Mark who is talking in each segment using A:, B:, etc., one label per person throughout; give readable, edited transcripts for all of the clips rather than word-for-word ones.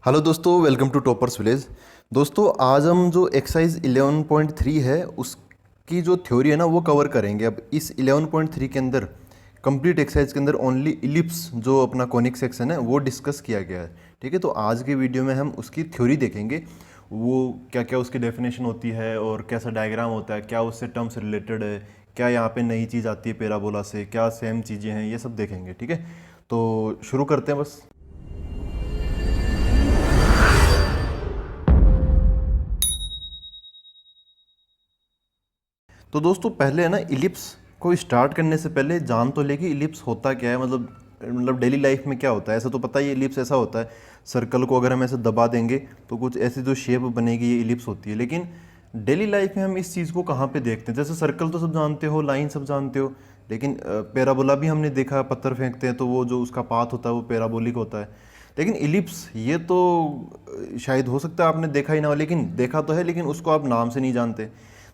A: Hello दोस्तों, welcome to toppers village. दोस्तों, आज हम जो एक्सरसाइज 11.3 है उसकी जो थ्योरी है ना वो कवर करेंगे। अब इस 11.3 के अंदर कंप्लीट एक्सरसाइज के अंदर ओनली इलिप्स जो अपना कॉनिक सेक्शन है वो डिस्कस किया गया है। ठीक है, तो आज के वीडियो में हम उसकी थ्योरी देखेंगे, वो क्या क्या उसकी डेफिनेशन होती है और कैसा डायग्राम होता है, क्या उससे टर्म्स रिलेटेड है, क्या यहाँ पे नई चीज़ आती है पैराबोला से, क्या सेम चीज़ें हैं, ये सब देखेंगे। ठीक है, तो शुरू करते हैं बस। तो दोस्तों, पहले है ना इलिप्स को स्टार्ट करने से पहले जान तो ले कि इलिप्स होता क्या है। मतलब डेली लाइफ में क्या होता है। ऐसा तो पता ही है इलिप्स ऐसा होता है, सर्कल को अगर हम ऐसे दबा देंगे तो कुछ ऐसी जो शेप बनेगी ये इलिप्स होती है। लेकिन डेली लाइफ में हम इस चीज़ को कहाँ पे देखते हैं। जैसे सर्कल तो सब जानते हो, लाइन सब जानते हो, लेकिन पैराबोला भी हमने देखा, पत्थर फेंकते हैं तो वो जो उसका पाथ होता है वो पैराबोलिक होता है। लेकिन इलिप्स ये तो शायद हो सकता है आपने देखा ही ना हो, लेकिन देखा तो है, लेकिन उसको आप नाम से नहीं जानते।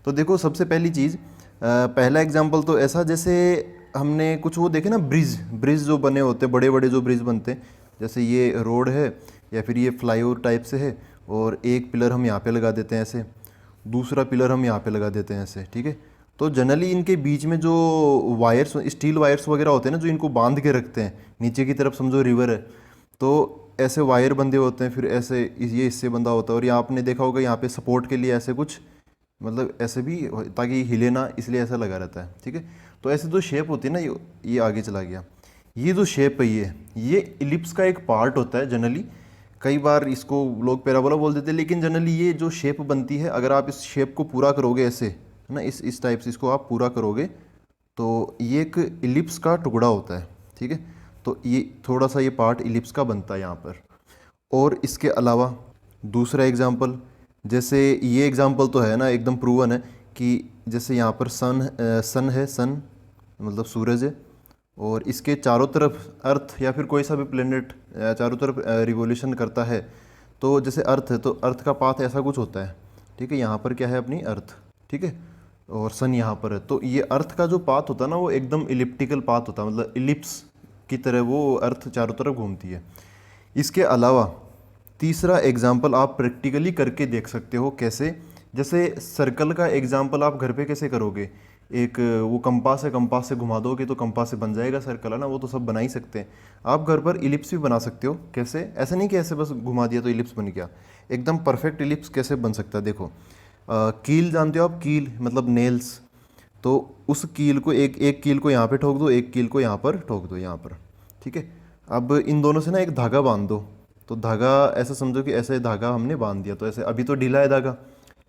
A: तो देखो, सबसे पहली चीज़, पहला एग्जाम्पल तो ऐसा, जैसे हमने कुछ वो देखे ना, ब्रिज ब्रिज जो बने होते हैं, बड़े बड़े जो ब्रिज बनते हैं, जैसे ये रोड है या फिर ये फ्लाईओवर टाइप से है, और एक पिलर हम यहाँ पे लगा देते हैं ऐसे, दूसरा पिलर हम यहाँ पे लगा देते हैं ऐसे। ठीक है, तो जनरली इनके बीच में जो वायर्स, स्टील वायर्स वगैरह होते हैं ना, जो इनको बांध के रखते हैं, नीचे की तरफ समझो रिवर है तो ऐसे वायर बंधे होते हैं, फिर ऐसे ये इससे बंधा होता है। और यहाँ आपने देखा होगा, यहाँ पे सपोर्ट के लिए ऐसे कुछ, मतलब ऐसे भी ताकि हिले ना, इसलिए ऐसा लगा रहता है। ठीक है, तो ऐसे जो शेप होती है ना, ये आगे चला गया, ये जो शेप है ये इलिप्स का एक पार्ट होता है जनरली। कई बार इसको लोग पैराबोला बोल देते हैं, लेकिन जनरली ये जो शेप बनती है, अगर आप इस शेप को पूरा करोगे ऐसे, है ना, इस टाइप से इसको आप पूरा करोगे तो ये एक इलिप्स का टुकड़ा होता है। ठीक है, तो ये थोड़ा सा ये पार्ट इलिप्स का बनता है यहाँ पर। और इसके अलावा दूसरा एग्जाम्पल, जैसे ये एग्जाम्पल तो है ना एकदम प्रूवन है कि जैसे यहाँ पर सन है, सन मतलब सूरज है, और इसके चारों तरफ अर्थ या फिर कोई सा भी प्लेनेट चारों तरफ रिवोल्यूशन करता है। तो जैसे अर्थ है तो अर्थ का पाथ ऐसा कुछ होता है। ठीक है, यहाँ पर क्या है, अपनी अर्थ। ठीक है, और सन यहाँ पर है, तो ये अर्थ का जो पाथ होता है ना वो एकदम इलिप्टिकल पाथ होता है, मतलब इलिप्स की तरह वो अर्थ चारों तरफ घूमती है। इसके अलावा तीसरा एग्जाम्पल आप प्रैक्टिकली करके देख सकते हो। कैसे? जैसे सर्कल का एग्जाम्पल आप घर पे कैसे करोगे, एक वो कंपास है, कंपास से घुमा दोगे तो कंपास से बन जाएगा सर्कल, है ना, वो तो सब बना ही सकते हैं। आप घर पर इलिप्स भी बना सकते हो। कैसे? ऐसा नहीं कि ऐसे बस घुमा दिया तो इलिप्स बन गया। एकदम परफेक्ट इलिप्स कैसे बन सकता है, देखो। कील जानते हो आप, कील मतलब नेल्स। तो उस कील को एक एक कील को यहाँ पे ठोक दो, एक कील को यहाँ पर ठोक दो, यहाँ पर। ठीक है, अब इन दोनों से ना एक धागा बांध दो। तो धागा ऐसा समझो कि ऐसे धागा हमने बांध दिया, तो ऐसे अभी तो ढीला है धागा।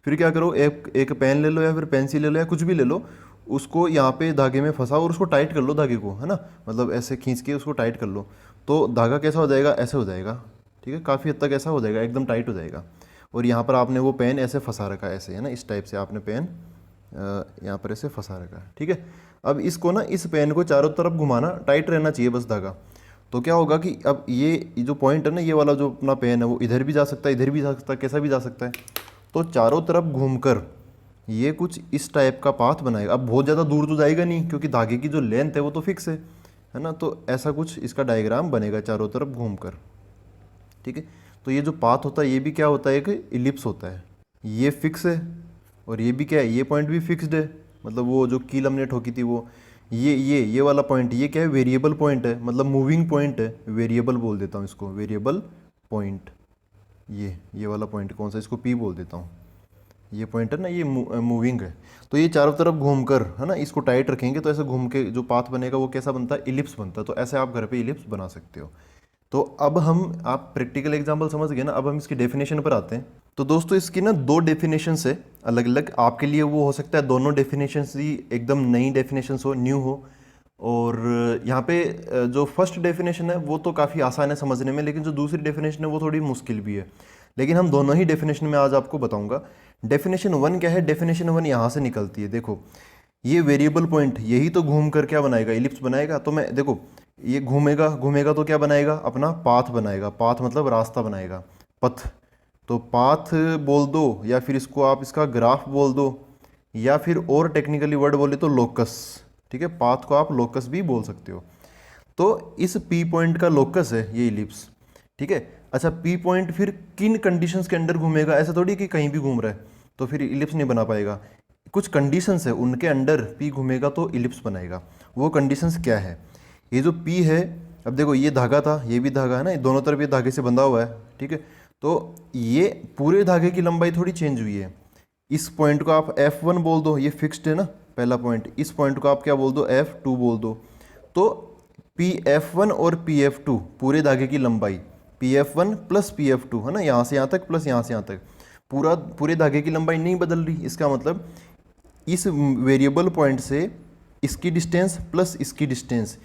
A: फिर क्या करो, एक एक पेन ले लो या फिर पेंसिल ले लो या कुछ भी ले लो, उसको यहाँ पे धागे में फंसाओ और उसको टाइट कर लो धागे को, है ना, मतलब ऐसे खींच के उसको टाइट कर लो। तो धागा कैसा हो जाएगा, ऐसे हो जाएगा। ठीक है, काफ़ी हद तक ऐसा हो जाएगा, एकदम टाइट हो जाएगा। और यहाँ पर आपने वो पेन ऐसे फंसा रखा है ऐसे, है ना, इस टाइप से आपने पेन यहाँ पर ऐसे फंसा रखा है। ठीक है, अब इसको ना, इस पेन को चारों तरफ घुमाना, टाइट रहना चाहिए बस धागा। तो क्या होगा कि अब ये जो पॉइंट है ना, ये वाला जो अपना पेन है वो इधर भी जा सकता है, इधर भी जा सकता है, कैसा भी जा सकता है। तो चारों तरफ घूमकर ये कुछ इस टाइप का पाथ बनाएगा। अब बहुत ज़्यादा दूर तो जाएगा नहीं, क्योंकि धागे की जो लेंथ है वो तो फिक्स है ना। तो ऐसा कुछ इसका डायग्राम बनेगा चारों तरफ घूमकर। ठीक है, तो ये जो पाथ होता है ये भी क्या होता है, एक इलिप्स होता है। ये फिक्स है और ये भी क्या है, ये पॉइंट भी फिक्स्ड है, मतलब वो जो कील हमने ठोकी थी वो, ये वाला पॉइंट, ये क्या है, वेरिएबल पॉइंट है, मतलब मूविंग पॉइंट है। वेरिएबल बोल देता हूँ इसको, वेरिएबल पॉइंट। ये वाला पॉइंट कौन सा, इसको पी बोल देता हूँ। ये पॉइंट है ना, ये मूविंग है। तो ये चारों तरफ घूमकर, है ना, इसको टाइट रखेंगे तो ऐसे घूम के जो पाथ बनेगा वो कैसा बनता है, इलिप्स बनता है। तो ऐसे आप घर पे इलिप्स बना सकते हो। तो अब हम, आप प्रैक्टिकल एग्जांपल समझ गए ना, अब हम इसकी डेफिनेशन पर आते हैं। तो दोस्तों, इसकी ना दो डेफिनेशंस है अलग अलग। आपके लिए वो हो सकता है दोनों डेफिनेशंस ही एकदम नई डेफिनेशंस हो, न्यू हो। और यहाँ पे जो फर्स्ट डेफिनेशन है वो तो काफ़ी आसान है समझने में, लेकिन जो दूसरी डेफिनेशन है वो थोड़ी मुश्किल भी है। लेकिन हम दोनों ही डेफिनेशन में आज आपको बताऊंगा। डेफिनेशन वन क्या है, डेफिनेशन वन यहाँ से निकलती है। देखो, ये वेरिएबल पॉइंट यही तो घूम कर क्या बनाएगा, इलिप्स बनाएगा। तो मैं देखो, ये घूमेगा घूमेगा तो क्या बनाएगा, अपना पाथ बनाएगा। पाथ मतलब रास्ता बनाएगा, पथ। तो पाथ बोल दो, या फिर इसको आप इसका ग्राफ बोल दो, या फिर और टेक्निकली वर्ड बोले तो लोकस। ठीक है, पाथ को आप लोकस भी बोल सकते हो। तो इस पी पॉइंट का लोकस है ये इलिप्स। ठीक है, अच्छा पी पॉइंट फिर किन कंडीशंस के अंडर घूमेगा, ऐसा थोड़ी कि कहीं भी घूम रहा है तो फिर इलिप्स नहीं बना पाएगा। कुछ कंडीशंस है उनके अंडर पी घूमेगा तो इलिप्स बनाएगा। वो कंडीशंस क्या है? ये जो पी है, अब देखो ये धागा था, ये भी धागा है ना, ये दोनों तरफ ये धागे से बंधा हुआ है, ठीक है। तो ये पूरे धागे की लंबाई थोड़ी चेंज हुई है। इस पॉइंट को आप F1 बोल दो, ये फिक्स्ड है ना पहला पॉइंट। इस पॉइंट को आप क्या बोल दो, F2 बोल दो। तो PF1 और PF2 पूरे धागे की लंबाई, PF1 प्लस PF2 है ना, यहाँ से यहाँ तक प्लस यहाँ से यहाँ तक, पूरे धागे की लंबाई नहीं बदल रही। इसका मतलब इस वेरिएबल पॉइंट से इसकी डिस्टेंस प्लस इसकी डिस्टेंस,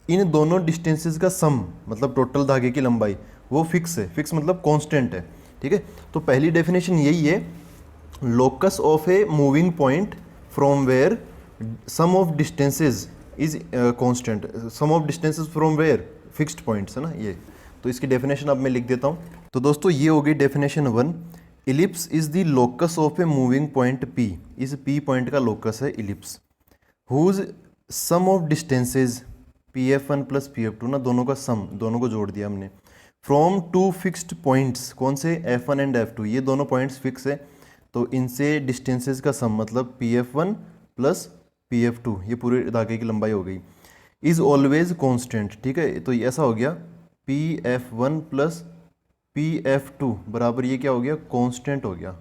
A: इन दोनों डिस्टेंसेस का सम मतलब टोटल धागे की लंबाई वो फिक्स है। फिक्स मतलब कांस्टेंट है, ठीक है। तो पहली डेफिनेशन यही है, locus of a moving point from where sum of distances is constant, sum of distances from where fixed points है ना ये। तो इसकी डेफिनेशन अब मैं लिख देता हूँ। तो दोस्तों ये हो गई definition 1। Ellipse is the locus of a moving point P, इस P पॉइंट का लोकस है ellipse. Whose sum of distances PF1 plus PF2 ना, दोनों का सम, दोनों को जोड़ दिया हमने, फ्रॉम टू फिक्स्ड पॉइंट्स, कौन से, F1 एंड F2, ये दोनों पॉइंट्स फिक्स है। तो इनसे डिस्टेंसेस का सम मतलब PF1 प्लस PF2, ये पूरे धागे की लंबाई हो गई, इज़ ऑलवेज कॉन्स्टेंट, ठीक है। तो ये ऐसा हो गया PF1 प्लस PF2 बराबर ये क्या हो गया, कांस्टेंट हो गया।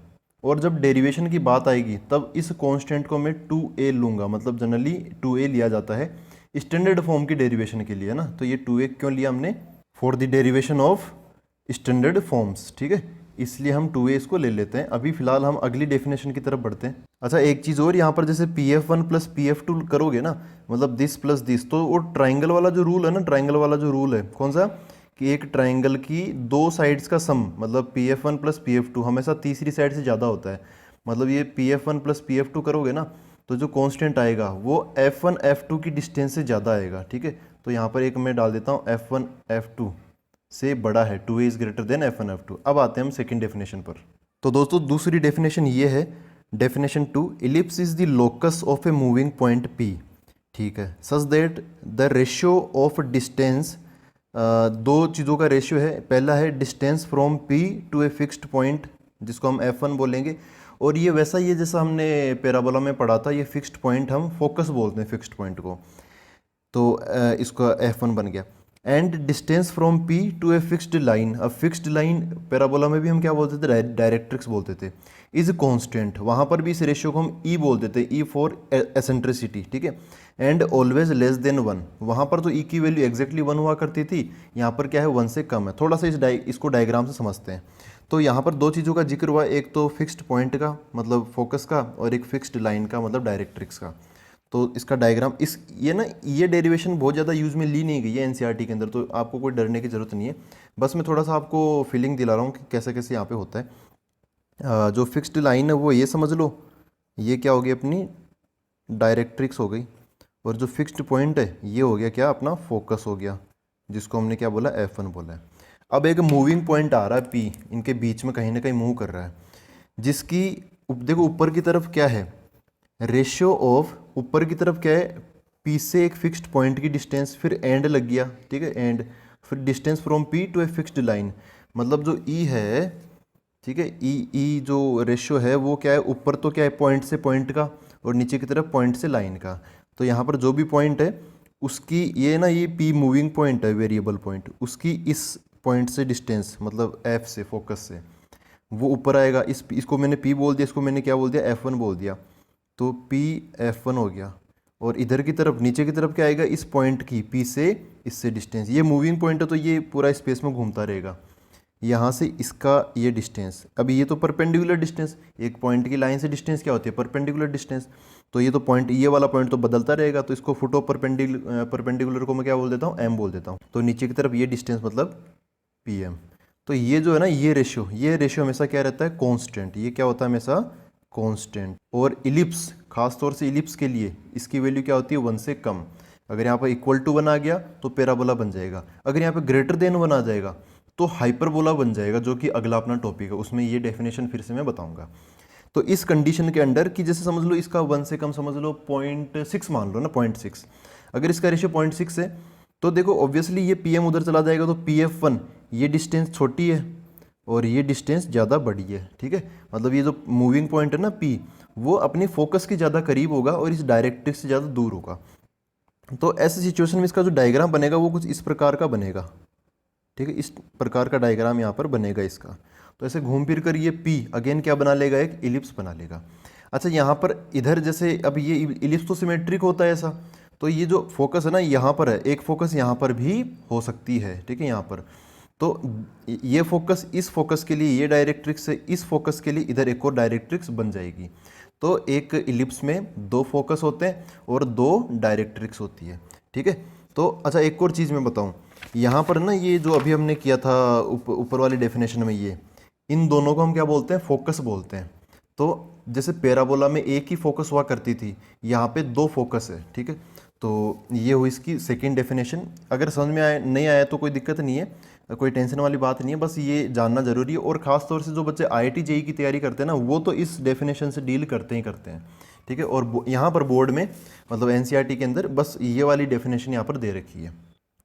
A: और जब डेरिवेशन की बात आएगी तब इस कांस्टेंट को मैं 2a लूँगा, मतलब जनरली 2a लिया जाता है स्टैंडर्ड फॉर्म की डेरिवेशन के लिए ना। तो ये 2a क्यों लिया हमने, for the derivation of standard forms, ठीक है, इसलिए हम 2a इसको ले लेते हैं। अभी फिलहाल हम अगली डेफिनेशन की तरफ बढ़ते हैं। अच्छा एक चीज़ और, यहाँ पर जैसे PF1 प्लस PF2 करोगे ना, मतलब दिस प्लस दिस, तो वो ट्राइंगल वाला जो रूल है ना, ट्राइंगल वाला जो रूल है कौन सा, कि एक ट्राइंगल की दो साइड्स का सम मतलब PF1 प्लस PF2 हमेशा तीसरी साइड से ज़्यादा होता है। मतलब ये PF1 प्लस PF2 करोगे ना तो जो कांस्टेंट आएगा वो F1 F2 की डिस्टेंस से ज़्यादा आएगा, ठीक है। तो यहाँ पर एक मैं डाल देता हूँ F1 F2 से बड़ा है, 2a is greater then F1 F2। अब आते हैं हम सेकेंड डेफिनेशन पर। तो दोस्तों दूसरी डेफिनेशन ये है, definition 2, ellipse is the locus of a moving point P, ठीक है, such that the ratio of distance, दो चीज़ों का रेशियो है, पहला है distance from P to a fixed point जिसको हम F1 बोलेंगे, और ये वैसा ही है जैसा हमने पैराबोला में पढ़ा था, ये फिक्स्ड पॉइंट हम फोकस बोलते हैं फिक्स्ड पॉइंट को, तो इसका F1 बन गया। And distance from P to a fixed line, अब फिक्स्ड लाइन पैराबोला में भी हम क्या बोलते थे, डायरेक्ट्रिक्स बोलते थे, इज कॉन्स्टेंट, वहाँ पर भी इस रेशियो को हम E बोलते थे, E फॉर एसेंट्रिसिटी, ठीक है। एंड ऑलवेज लेस देन 1, वहाँ पर तो E की वैल्यू एग्जैक्टली 1 हुआ करती थी, यहाँ पर क्या है 1 से कम है। थोड़ा सा इसको डायग्राम से समझते हैं। तो यहाँ पर दो चीज़ों का जिक्र हुआ, एक तो फिक्स्ड पॉइंट का मतलब फोकस का, और एक फिक्स्ड लाइन का मतलब डायरेक्ट्रिक्स का। तो इसका डायग्राम, इस ये डेरिवेशन बहुत ज़्यादा यूज़ में ली नहीं गई है एनसीईआरटी के अंदर, तो आपको कोई डरने की ज़रूरत नहीं है। बस मैं थोड़ा सा आपको फीलिंग दिला रहा हूँ कि कैसे कैसे यहाँ पे होता है। जो फिक्स्ड लाइन है वो ये समझ लो, ये क्या हो गई अपनी डायरेक्ट्रिक्स हो गई, और जो फिक्स्ड पॉइंट है ये हो गया क्या, अपना फोकस हो गया, जिसको हमने क्या बोला, F1 बोला है। अब एक मूविंग पॉइंट आ रहा है P, इनके बीच में कहीं ना कहीं मूव कर रहा है, जिसकी देखो ऊपर की तरफ क्या है, रेशियो ऑफ, ऊपर की तरफ क्या है, P से एक फिक्स्ड पॉइंट की डिस्टेंस, फिर एंड लग गया, ठीक है, एंड, फिर distance from P to a fixed line, मतलब जो E है, ठीक है, E जो रेशियो है वो क्या है, ऊपर तो क्या है पॉइंट से पॉइंट का, और नीचे की तरफ पॉइंट से लाइन का। तो यहाँ पर जो भी पॉइंट है उसकी, ये ना ये P मूविंग पॉइंट है, वेरिएबल पॉइंट, उसकी इस पॉइंट से डिस्टेंस मतलब F से, फोकस से, वो ऊपर आएगा। इसको मैंने P बोल दिया, इसको मैंने क्या बोल दिया, F1 बोल दिया, तो P F1 हो गया। और इधर की तरफ, नीचे की तरफ क्या आएगा, इस पॉइंट की P से इससे डिस्टेंस, ये मूविंग पॉइंट है तो ये पूरा स्पेस में घूमता रहेगा, यहाँ से इसका ये डिस्टेंस। अभी ये तो परपेंडिकुलर डिस्टेंस, एक पॉइंट की लाइन से डिस्टेंस क्या होती है, परपेंडिकुलर डिस्टेंस, तो ये तो पॉइंट, ये वाला पॉइंट तो बदलता रहेगा, तो इसको फुट ऑफ परपेंडिकुलर को मैं क्या बोल देता हूँ, M बोल देता हूँ। तो नीचे की तरफ ये डिस्टेंस मतलब PM। तो ये जो है ना, ये रेशियो हमेशा क्या रहता है, कांस्टेंट, ये क्या होता है हमेशा कांस्टेंट। और इलिप्स, खास तौर से इलिप्स के लिए इसकी वैल्यू क्या होती है, 1 से कम। अगर यहाँ पर इक्वल टू 1 आ गया तो पैराबोला बन जाएगा, अगर यहाँ पे ग्रेटर देन 1 आ जाएगा तो हाइपरबोला बन जाएगा, जो कि अगला अपना टॉपिक है, उसमें ये डेफिनेशन फिर से मैं बताऊंगा। तो इस कंडीशन के अंडर कि जैसे समझ लो इसका 1 से कम समझ लो 0.6 मान लो ना, 0.6, अगर इसका रेशियो 0.6 है तो देखो ऑब्वियसली ये पी एम उधर चला जाएगा तो पी एफ वन, ये डिस्टेंस छोटी है और ये डिस्टेंस ज़्यादा बड़ी है, ठीक है। मतलब ये जो मूविंग पॉइंट है ना पी, वो अपनी फोकस के ज़्यादा करीब होगा और इस डायरेक्ट्रिक्स से ज़्यादा दूर होगा। तो ऐसी सिचुएशन में इसका जो डायग्राम बनेगा वो कुछ इस प्रकार का बनेगा, ठीक है। इस प्रकार का डायग्राम यहाँ पर बनेगा इसका। तो ऐसे घूम फिर कर ये पी अगेन क्या बना लेगा, एक इलिप्स बना लेगा। अच्छा यहाँ पर इधर जैसे अब ये इलिप्स तो सिमेट्रिक होता है ऐसा, तो ये जो फोकस है ना यहाँ पर है, एक फोकस यहाँ पर भी हो सकती है, ठीक है। यहाँ पर तो ये फोकस इस फोकस के लिए ये डायरेक्ट्रिक्स है, इस फोकस के लिए इधर एक और डायरेक्ट्रिक्स बन जाएगी। तो एक इलिप्स में दो फोकस होते हैं और दो डायरेक्ट्रिक्स होती है, ठीक है। तो अच्छा एक और चीज़ मैं बताऊं, यहाँ पर ना ये जो अभी हमने किया था ऊपर वाली डेफिनेशन में, ये इन दोनों को हम क्या बोलते हैं, फोकस बोलते हैं। तो जैसे पैराबोला में एक ही फोकस हुआ करती थी, यहाँ पे दो फोकस है, ठीक है। तो ये हुई इसकी सेकेंड डेफिनेशन। अगर समझ में आए नहीं आया तो कोई दिक्कत नहीं है, कोई टेंशन वाली बात नहीं है, बस ये जानना जरूरी है। और ख़ास तौर से जो बच्चे IIT JEE की तैयारी करते हैं ना, वो तो इस डेफिनेशन से डील करते ही करते हैं, ठीक है। और यहाँ पर बोर्ड में मतलब NCERT के अंदर बस ये वाली डेफिनेशन यहाँ पर दे रखी है।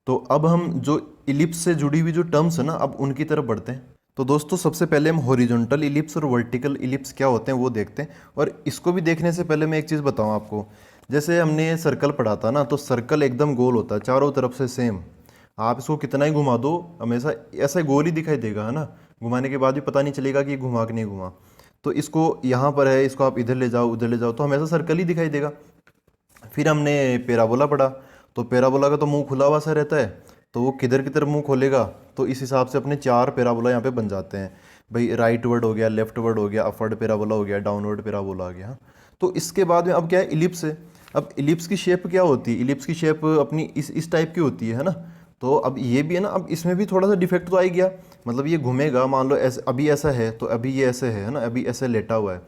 A: तो अब हम जो इलिप्स से जुड़ी हुई जो टर्म्स है ना, अब उनकी तरफ बढ़ते हैं। तो दोस्तों सबसे पहले हम हॉरिजॉन्टल इलिप्स और वर्टिकल इलिप्स क्या होते हैं वो देखते हैं। और इसको भी देखने से पहले मैं एक चीज़ बताऊँ आपको, जैसे हमने सर्कल पढ़ा था ना, तो सर्कल एकदम गोल होता है चारों तरफ से सेम। आप इसको कितना ही घुमा दो हमेशा ऐसा गोल ही दिखाई देगा, है ना। घुमाने के बाद भी पता नहीं चलेगा कि ये घुमा कि नहीं घुमा। तो इसको यहाँ पर है, इसको आप इधर ले जाओ उधर ले जाओ तो हमेशा सर्कल ही दिखाई देगा। फिर हमने पैराबोला पढ़ा, तो पैराबोला का तो मुंह खुला हुआ सा रहता है, तो वो किधर किधर मुंह खोलेगा, तो इस हिसाब से अपने चार पैराबोला यहाँ पे बन जाते हैं भाई। राइट वर्ड हो गया, लेफ्ट वर्ड हो गया, अपवर्ड पैराबोला हो गया, डाउनवर्ड पैराबोला आ गया। तो इसके बाद में अब क्या है, इलिप्स है। अब इलिप्स की शेप क्या होती है, इलिप्स की शेप अपनी इस टाइप की होती है ना। तो अब ये भी है ना, अब इसमें भी थोड़ा सा डिफेक्ट तो आ ही गया। मतलब ये घूमेगा, मान लो ऐसे अभी ऐसा है तो अभी ये ऐसे है ना, अभी ऐसे लेटा हुआ है,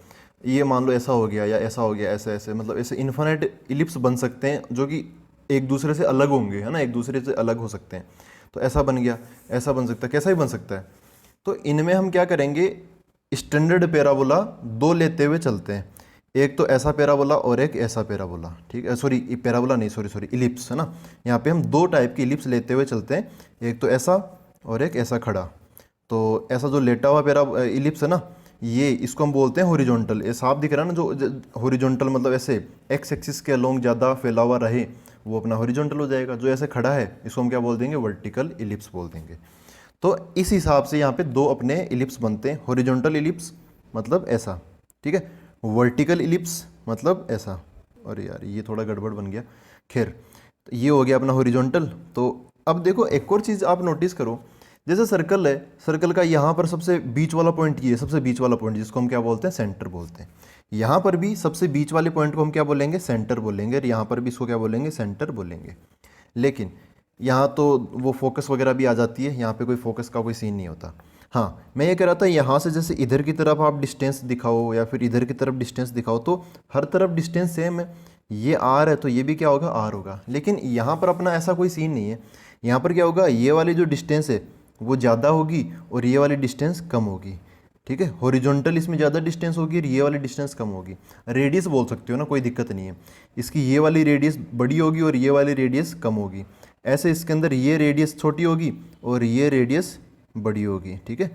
A: ये मान लो ऐसा हो गया या ऐसा हो गया, ऐसे ऐसे मतलब ऐसे इन्फिनिट इलिप्स बन सकते हैं जो कि एक दूसरे से अलग होंगे, है ना, एक दूसरे से अलग हो सकते हैं। तो ऐसा बन गया, ऐसा बन सकता है, कैसा भी बन सकता है। तो इनमें हम क्या करेंगे, स्टैंडर्ड पैराबोला दो लेते हुए चलते हैं। एक तो ऐसा पैराबोला और एक ऐसा पैराबोला, ठीक है। सॉरी पैराबोला नहीं, सॉरी इलिप्स, है ना। यहाँ पे हम दो टाइप की इलिप्स लेते हुए चलते हैं, एक तो ऐसा और एक ऐसा खड़ा। तो ऐसा जो लेटा हुआ इलिप्स है ना, ये इसको हम बोलते हैं हॉरिजॉन्टल। ये साफ दिख रहा है ना, जो हॉरिजॉन्टल मतलब ऐसे एक्स एक्सिस के अलोंग ज़्यादा फैला हुआ रहे वो अपना हॉरिजॉन्टल हो जाएगा। जो ऐसे खड़ा है इसको हम क्या बोल देंगे, वर्टिकल इलिप्स बोल देंगे। तो इस हिसाब से यहाँ पे दो अपने इलिप्स बनते हैं। हॉरिजॉन्टल इलिप्स मतलब ऐसा, ठीक है। वर्टिकल इलिप्स मतलब ऐसा। और यार ये थोड़ा गड़बड़ बन गया, खैर। तो ये हो गया अपना हॉरिजॉन्टल। तो अब देखो एक और चीज़ आप नोटिस करो, जैसे सर्कल है, सर्कल का यहाँ पर सबसे बीच वाला पॉइंट ये है, सबसे बीच वाला पॉइंट जिसको हम क्या बोलते हैं, सेंटर बोलते हैं। यहाँ पर भी सबसे बीच वाले पॉइंट को हम क्या बोलेंगे, सेंटर बोलेंगे। और यहाँ पर भी इसको क्या बोलेंगे, सेंटर बोलेंगे। लेकिन यहाँ तो वो फोकस वगैरह भी आ जाती है, यहाँ पे कोई फोकस का कोई सीन नहीं होता। हाँ मैं ये कह रहा था, यहाँ से जैसे इधर की तरफ आप डिस्टेंस दिखाओ या फिर इधर की तरफ डिस्टेंस दिखाओ तो हर तरफ डिस्टेंस सेम है। ये आर है तो ये भी क्या होगा, आर होगा। लेकिन यहाँ पर अपना ऐसा कोई सीन नहीं है। यहाँ पर क्या होगा, ये वाली जो डिस्टेंस है वो ज़्यादा होगी और ये वाली डिस्टेंस कम होगी, ठीक है। हॉरिजॉन्टल इसमें ज़्यादा डिस्टेंस होगी और ये वाली डिस्टेंस कम होगी। रेडियस बोल सकते हो ना, कोई दिक्कत नहीं है। इसकी ये वाली रेडियस बड़ी होगी और ये वाली रेडियस कम होगी। ऐसे इसके अंदर ये रेडियस छोटी होगी और ये रेडियस बड़ी होगी, ठीक है।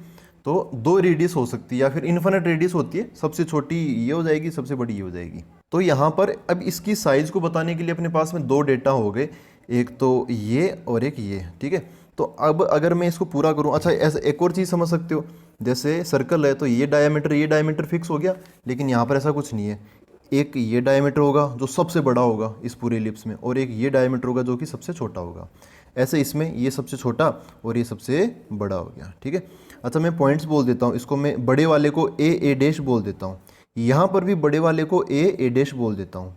A: तो दो रेडियस हो सकती है या फिर इन्फिनिट रेडियस होती है, सबसे छोटी ये हो जाएगी, सबसे बड़ी ये हो जाएगी। तो यहाँ पर अब इसकी साइज़ को बताने के लिए अपने पास में दो डेटा हो गए, एक तो ये और एक ये, ठीक है। तो अब अगर मैं इसको पूरा करूँ, अच्छा ऐसा एक और चीज़ समझ सकते हो, जैसे सर्कल है तो ये डायमीटर फिक्स हो गया, लेकिन यहाँ पर ऐसा कुछ नहीं है। एक ये डायमीटर होगा जो सबसे बड़ा होगा इस पूरे इलिप्स में, और एक ये डायमीटर होगा जो कि सबसे छोटा होगा। ऐसे इसमें ये सबसे छोटा और ये सबसे बड़ा हो गया, ठीक है। अच्छा मैं पॉइंट्स बोल देता हूँ, इसको मैं बड़े वाले को ए डैश बोल देता हूँ, यहाँ पर भी बड़े वाले को ए डैश बोल देता हूँ,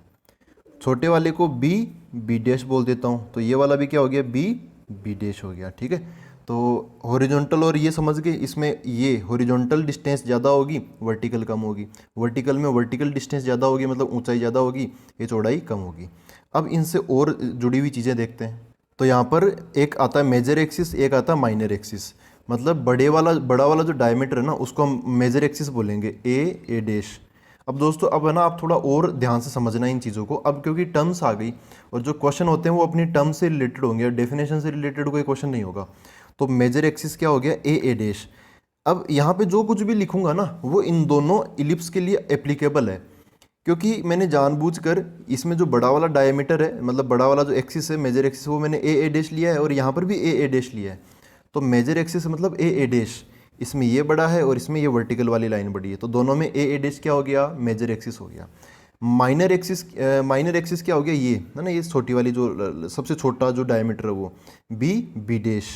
A: छोटे वाले को बी डैश बोल देता हूँ। तो ये वाला भी क्या हो गया, बी डैश हो गया, ठीक है। तो हॉरिजॉन्टल और ये समझ गए, इसमें ये हॉरिजॉन्टल डिस्टेंस ज़्यादा होगी, वर्टिकल कम होगी। वर्टिकल में वर्टिकल डिस्टेंस ज़्यादा होगी मतलब ऊंचाई ज़्यादा होगी, ये चौड़ाई कम होगी। अब इनसे और जुड़ी हुई चीज़ें देखते हैं। तो यहाँ पर एक आता है मेजर एक्सिस, एक आता है माइनर एक्सिस। मतलब बड़ा वाला जो डायमीटर है ना उसको हम मेजर एक्सिस बोलेंगे, ए डैश। अब दोस्तों अब है ना, आप थोड़ा और ध्यान से समझना इन चीज़ों को अब, क्योंकि टर्म्स आ गई और जो क्वेश्चन होते हैं वो अपनी टर्म से रिलेटेड होंगे, डेफिनेशन से रिलेटेड कोई क्वेश्चन नहीं होगा। तो मेजर एक्सिस क्या हो गया, ए डैश। अब यहाँ पे जो कुछ भी लिखूंगा ना वो इन दोनों इलिप्स के लिए एप्लीकेबल है, क्योंकि मैंने जानबूझकर इसमें जो बड़ा वाला डायमीटर है, मतलब बड़ा वाला जो एक्सिस है मेजर एक्सिस, वो मैंने ए डैश लिया है और यहाँ पर भी ए डैश लिया है। तो मेजर एक्सिस मतलब ए डैश, इसमें ये बड़ा है और इसमें ये वर्टिकल वाली लाइन बड़ी है, तो दोनों में ए डैश क्या हो गया, मेजर एक्सिस हो गया। माइनर एक्सिस क्या हो गया, ये है ना, ये छोटी वाली जो सबसे छोटा जो डायमीटर है वो बी डैश,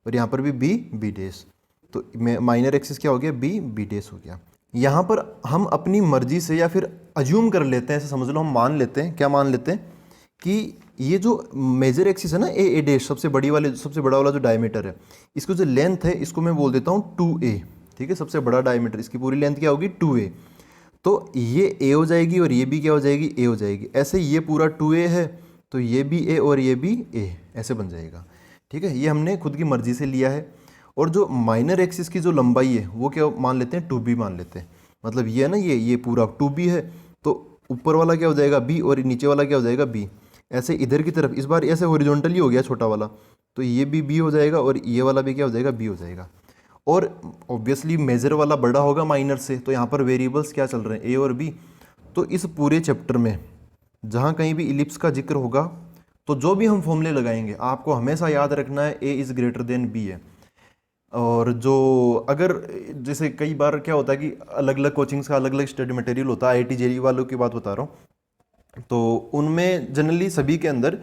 A: और यहाँ पर भी बी डैश। तो माइनर एक्सिस क्या हो गया, बी डैश हो गया। यहाँ पर हम अपनी मर्जी से या फिर अज्यूम कर लेते हैं, ऐसे समझ लो, हम मान लेते हैं, क्या मान लेते हैं कि ये जो मेजर एक्सिस है ना ए डैश, सबसे बड़ा वाला जो डायमीटर है, इसको जो लेंथ है इसको मैं बोल देता हूँ 2a। ठीक है, सबसे बड़ा डायमीटर, इसकी पूरी लेंथ क्या होगी 2a। तो ये a हो जाएगी और ये भी क्या हो जाएगी, a हो जाएगी। ऐसे ये पूरा 2a है तो ये भी a और ये भी a, ऐसे बन जाएगा। ठीक है, ये हमने खुद की मर्जी से लिया है। और जो माइनर एक्सिस की जो लंबाई है वो क्या मान लेते हैं, 2b मान लेते हैं। मतलब ये है ना, ये पूरा 2b है, तो ऊपर वाला क्या हो जाएगा b और नीचे वाला क्या हो जाएगा b। ऐसे इधर की तरफ इस बार ऐसे हॉरिजॉन्टली हो गया छोटा वाला, तो ये भी b हो जाएगा और ये वाला भी क्या हो जाएगा, b हो जाएगा। और ऑब्वियसली मेजर वाला बड़ा होगा माइनर से, तो यहाँ पर वेरिएबल्स क्या चल रहे हैं, a और b। तो इस पूरे चैप्टर में जहाँ कहीं भी इलिप्स का जिक्र होगा तो जो भी हम फॉर्मूले लगाएंगे आपको हमेशा याद रखना है a is greater then b है। और जो अगर जैसे कई बार क्या होता है कि अलग अलग कोचिंग्स का अलग अलग स्टडी मटेरियल होता है, IIT JEE वालों की बात बता रहा हूँ, तो उनमें जनरली सभी के अंदर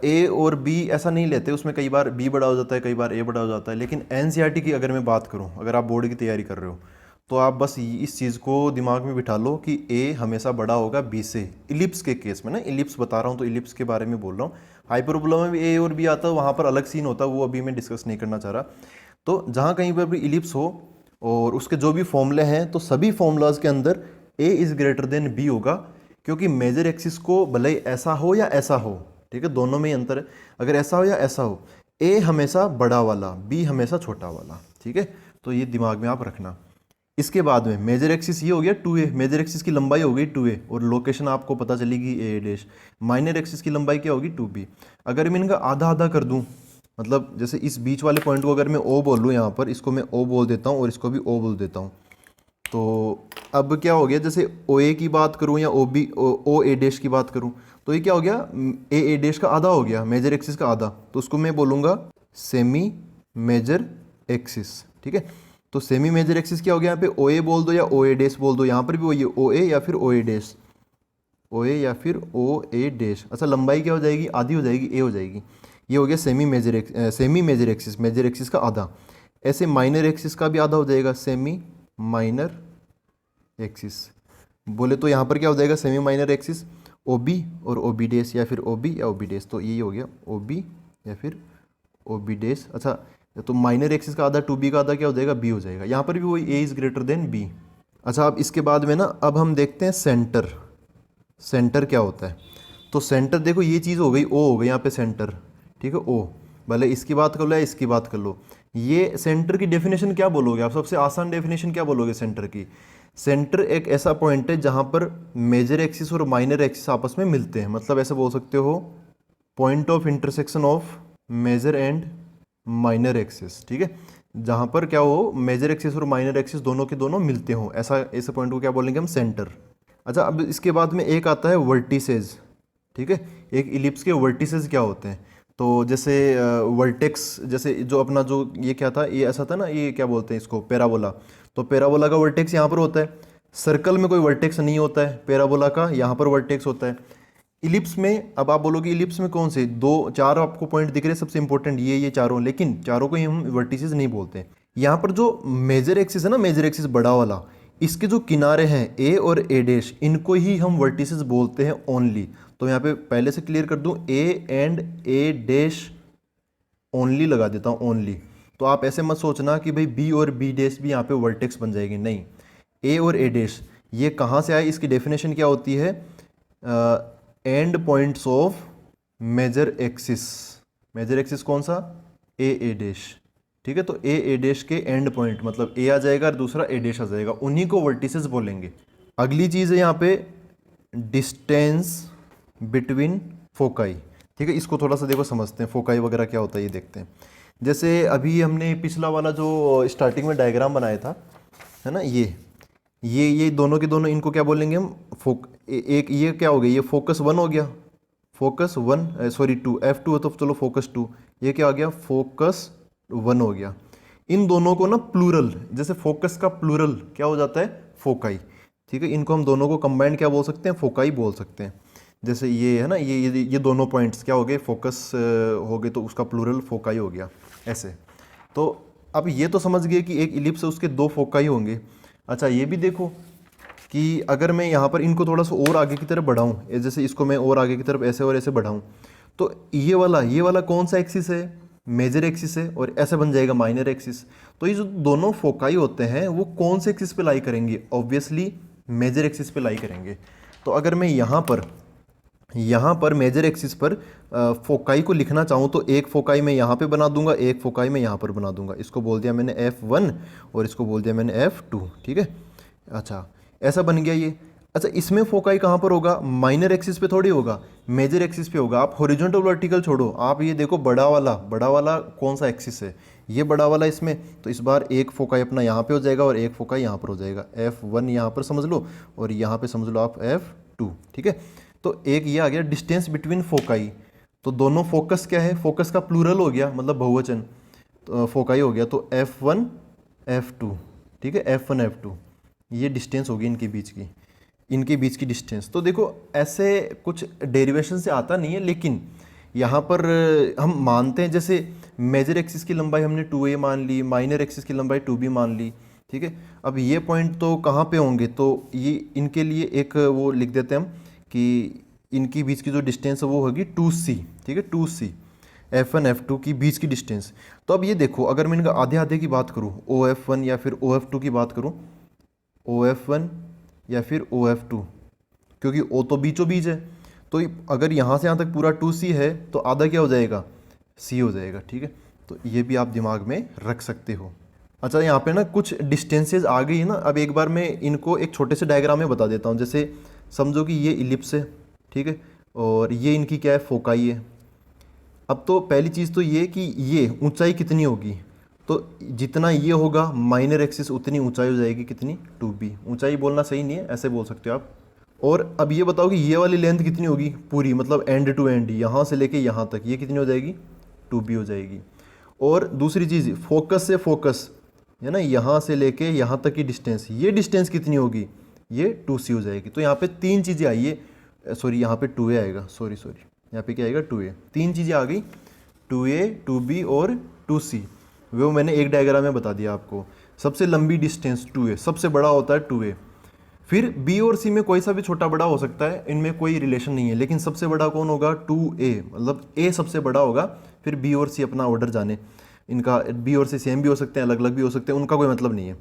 A: ए और बी ऐसा नहीं लेते, उसमें कई बार बी बड़ा हो जाता है, कई बार ए बड़ा हो जाता है। लेकिन NCERT की अगर मैं बात करूँ, अगर आप बोर्ड की तैयारी कर रहे हो तो आप बस इस चीज़ को दिमाग में बिठा लो कि ए हमेशा बड़ा होगा बी से, इलिप्स के केस में ना, इलिप्स बता रहा हूँ तो इलिप्स के बारे में बोल रहा हूँ। हाइपरबोला में भी ए और बी आता है, वहाँ पर अलग सीन होता है, वो अभी मैं डिस्कस नहीं करना चाह रहा। तो जहाँ कहीं पर भी इलिप्स हो और उसके जो भी फॉर्मूले हैं, तो सभी फॉर्मूलाज के अंदर a is greater than b होगा, क्योंकि मेजर एक्सिस को भले ही ऐसा हो या ऐसा हो, ठीक है, दोनों में ही अंतर है, अगर ऐसा हो या ऐसा हो, ए हमेशा बड़ा वाला, बी हमेशा छोटा वाला। ठीक है, तो ये दिमाग में आप रखना। इसके बाद में मेजर एक्सिस ये हो गया 2a, मेजर एक्सिस की लंबाई हो गई 2a और लोकेशन आपको पता चलेगी a डैश। माइनर एक्सिस की लंबाई क्या होगी 2b। अगर मैं इनका आधा आधा कर दूं, मतलब जैसे इस बीच वाले पॉइंट को अगर मैं o बोल लूँ, यहाँ पर इसको मैं o बोल देता हूँ और इसको भी o बोल देता हूँ, तो अब क्या हो गया, जैसे OA की बात करूँ या ओ ए डैश की बात करूँ, तो ये क्या हो गया, ए डैश का आधा हो गया, मेजर एक्सिस का आधा, तो उसको मैं बोलूँगा सेमी मेजर एक्सिस। ठीक है, तो सेमी मेजर एक्सिस क्या हो गया, यहाँ पे OA बोल दो या OA डैश बोल दो, यहाँ पर भी वही OA या फिर OA डैश, OA या फिर OA डैश। अच्छा, लंबाई क्या हो जाएगी, आधी हो जाएगी, A हो जाएगी। ये हो गया semi major axis, major axis का आधा। ऐसे माइनर एक्सिस का भी आधा हो जाएगा, सेमी माइनर एक्सिस बोले तो यहाँ पर क्या हो जाएगा, सेमी माइनर एक्सिस OB और OB डैश या फिर OB या OB डैश, तो यही हो गया OB या फिर OB डैश। अच्छा, तो माइनर एक्सिस का आधा 2b का आधा क्या हो जाएगा, b हो जाएगा। यहाँ पर भी वही a is greater then b। अच्छा, अब इसके बाद में ना, अब हम देखते हैं सेंटर। सेंटर क्या होता है, तो सेंटर देखो ये चीज़ हो गई, o हो गई यहाँ पे सेंटर। ठीक है, o, भले इसकी बात कर लो या इसकी बात कर लो, ये सेंटर की डेफिनेशन क्या बोलोगे आप, सबसे आसान डेफिनेशन क्या बोलोगे सेंटर की। सेंटर एक ऐसा पॉइंट है जहाँ पर मेजर एक्सिस और माइनर एक्सिस आपस में मिलते हैं, मतलब ऐसे बोल सकते हो point of intersection of major and minor axis. ठीक है, जहाँ पर क्या हो, मेजर एक्सिस और माइनर एक्सिस दोनों के दोनों मिलते हो, ऐसे पॉइंट को क्या बोलेंगे हम, सेंटर। अच्छा, अब इसके बाद में एक आता है वर्टिसेज। ठीक है, एक इलिप्स के वर्टिसेज क्या होते हैं, तो जैसे वर्टेक्स, जैसे जो अपना जो ये क्या था, ये ऐसा था ना, ये क्या बोलते हैं इसको, पैराबोला। तो पैराबोला का वर्टेक्स यहाँ पर होता है, सर्कल में कोई वर्टेक्स नहीं होता है, पैराबोला का यहाँ पर वर्टेक्स होता है। इलिप्स में, अब आप बोलोगे इलिप्स में कौन से दो चार आपको पॉइंट दिख रहे हैं सबसे इंपॉर्टेंट, ये चारों, लेकिन चारों को ही हम वर्टिसेस नहीं बोलते। यहाँ पर जो मेजर एक्सिस है ना, मेजर एक्सिस बड़ा वाला, इसके जो किनारे हैं ए और ए डैश, इनको ही हम वर्टिसेस बोलते हैं ओनली। तो यहाँ पे पहले से क्लियर कर दूं, A and A dash only लगा देता हूँ, ओनली। तो आप ऐसे मत सोचना कि भाई बी और बी डैश भी यहाँ पे वर्टेक्स बन जाएगी, नहीं। ए और ए डैश ये कहाँ से आए, इसकी डेफिनेशन क्या होती है, end points of major axis. Major axis कौन सा, ए डैश। ठीक है, तो ए डैश के एंड पॉइंट, मतलब ए आ जाएगा और दूसरा ए डैश आ जाएगा, उन्हीं को वर्टिसेस बोलेंगे। अगली चीज़ है यहाँ पे डिस्टेंस बिटवीन फोकाई। ठीक है, इसको थोड़ा सा देखो समझते हैं, फोकाई वगैरह क्या होता है ये देखते हैं। जैसे अभी हमने पिछला वाला जो स्टार्टिंग में डायग्राम बनाया था, है ना, ये दोनों के दोनों, इनको क्या बोलेंगे हम, एक ये क्या हो गया, ये फोकस 1 हो गया, फोकस 1 सॉरी 2, F2 है तो चलो फोकस 2, ये क्या हो गया, फोकस 1 हो गया। इन दोनों को ना प्लूरल, जैसे फोकस का प्लूरल क्या हो जाता है, फोकाई। ठीक है, इनको हम दोनों को कंबाइंड क्या बोल सकते हैं, फोकाई बोल सकते हैं। जैसे ये है ना, ये दोनों पॉइंट्स क्या हो गए, फोकस हो गए, तो उसका प्लूरल फोकाई हो गया ऐसे। तो अब ये तो समझ गए कि एक इलिप्स है उसके 2 फोकाई होंगे। अच्छा, ये भी देखो कि अगर मैं यहाँ पर इनको थोड़ा सा और आगे की तरफ बढ़ाऊँ, जैसे इसको मैं और आगे की तरफ ऐसे और ऐसे बढ़ाऊँ, तो ये वाला कौन सा एक्सिस है, मेजर एक्सिस है, और ऐसे बन जाएगा माइनर एक्सिस। तो ये जो दोनों फोकाई होते हैं वो कौन से एक्सिस पे लाई करेंगे, ऑब्वियसली मेजर एक्सिस पे लाई करेंगे। तो अगर मैं यहाँ पर मेजर एक्सिस पर फोकाई को लिखना चाहूँ तो एक फोकाई मैं यहाँ पे बना दूंगा, एक फोकाई मैं यहाँ पर बना दूंगा। इसको बोल दिया मैंने F1 और इसको बोल दिया मैंने F2। ठीक है, अच्छा ऐसा बन गया ये। अच्छा, इसमें फोकाई कहाँ पर होगा, माइनर एक्सिस पे थोड़ी होगा, मेजर एक्सिस पे होगा। आप हॉरिजॉन्टल वर्टिकल छोड़ो, आप ये देखो बड़ा वाला कौन सा एक्सिस है, ये बड़ा वाला इसमें। तो इस बार एक फोकाई अपना यहाँ पे हो जाएगा और एक फोकाई यहाँ पर हो जाएगा। F1 यहाँ पर समझ लो और यहाँ पे समझ लो आप F2। ठीक है, तो एक ये आ गया डिस्टेंस बिटवीन फोकाई। तो दोनों फोकस क्या है, फोकस का प्लूरल हो गया, मतलब बहुवचन, तो फोकाई हो गया, तो F1 F2। ठीक है, F1 F2 ये डिस्टेंस होगी इनके बीच की डिस्टेंस। तो देखो ऐसे कुछ डेरिवेशन से आता नहीं है, लेकिन यहाँ पर हम मानते हैं, जैसे मेजर एक्सिस की लंबाई हमने 2a मान ली, माइनर एक्सिस की लंबाई 2b मान ली। ठीक है, अब ये पॉइंट तो कहाँ पे होंगे, तो ये इनके लिए एक वो लिख देते हैं हम कि इनकी बीच की जो डिस्टेंस है वो होगी 2c। ठीक है, 2c F1 F2 की बीच की डिस्टेंस। तो अब ये देखो, अगर मैं इनका आधे आधे की बात करूँ, OF1 या फिर OF2 की बात करूँ, OF1 या फिर OF2, क्योंकि O तो बीचों बीच है, तो अगर यहाँ से यहाँ तक पूरा 2c है तो आधा क्या हो जाएगा, c हो जाएगा। ठीक है, तो ये भी आप दिमाग में रख सकते हो। अच्छा, यहाँ पे ना कुछ डिस्टेंसेज आ गई है ना, अब एक बार मैं इनको एक छोटे से डायग्राम में बता देता हूँ। जैसे समझो कि ये इलिप्स है, ठीक है, और ये इनकी क्या है, फोकाई है। अब तो पहली चीज़ तो ये कि ये ऊंचाई कितनी होगी, तो जितना ये होगा माइनर एक्सिस उतनी ऊंचाई हो जाएगी, कितनी, 2b। ऊंचाई बोलना सही नहीं है, ऐसे बोल सकते हो आप। और अब ये बताओ कि ये वाली लेंथ कितनी होगी पूरी, मतलब एंड टू एंड, यहाँ से लेके यहाँ तक, ये कितनी हो जाएगी, 2b हो जाएगी। और दूसरी चीज़, फोकस से फोकस है ना, यहाँ से लेके यहाँ तक की डिस्टेंस, ये डिस्टेंस कितनी होगी, ये 2c हो जाएगी। तो यहाँ पे 3 चीज़ें आई है, सॉरी यहाँ पे 2a आएगा, सॉरी यहाँ पे क्या आएगा, 2a। 3 चीज़ें आ गई, 2a 2b और 2c। वो मैंने एक डायग्राम में बता दिया आपको। सबसे लंबी डिस्टेंस 2a, सबसे बड़ा होता है 2a। फिर b और c में कोई सा भी छोटा बड़ा हो सकता है, इनमें कोई रिलेशन नहीं है, लेकिन सबसे बड़ा कौन होगा, 2a, मतलब a सबसे बड़ा होगा। फिर b और c अपना ऑर्डर जाने, इनका b और c सेम भी हो सकते हैं, अलग अलग भी हो सकते हैं, उनका कोई मतलब नहीं है।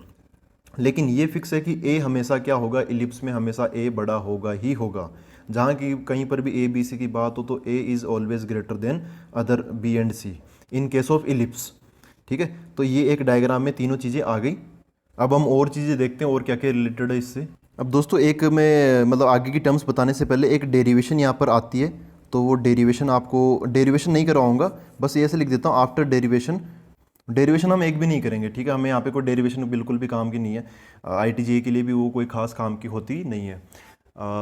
A: लेकिन ये फिक्स है कि a हमेशा क्या होगा, इलिप्स में हमेशा a बड़ा होगा ही होगा। जहाँ की कहीं पर भी a b c की बात हो तो a is always greater than other b and c in case of ellipse. ठीक है, तो ये एक डायग्राम में तीनों चीज़ें आ गई। अब हम और चीज़ें देखते हैं और क्या क्या रिलेटेड है इससे। अब दोस्तों एक मैं मतलब आगे की टर्म्स बताने से पहले एक डेरिवेशन यहाँ पर आती है, तो वो डेरिवेशन आपको, डेरिवेशन नहीं करवाऊँगा, बस ये ऐसे लिख देता हूँ, आफ्टर डेरिवेशन हम एक भी नहीं करेंगे। ठीक है, हमें यहाँ पे कोई डेरिवेशन बिल्कुल भी काम की नहीं है, IIT-JEE के लिए भी वो कोई खास काम की होती नहीं है।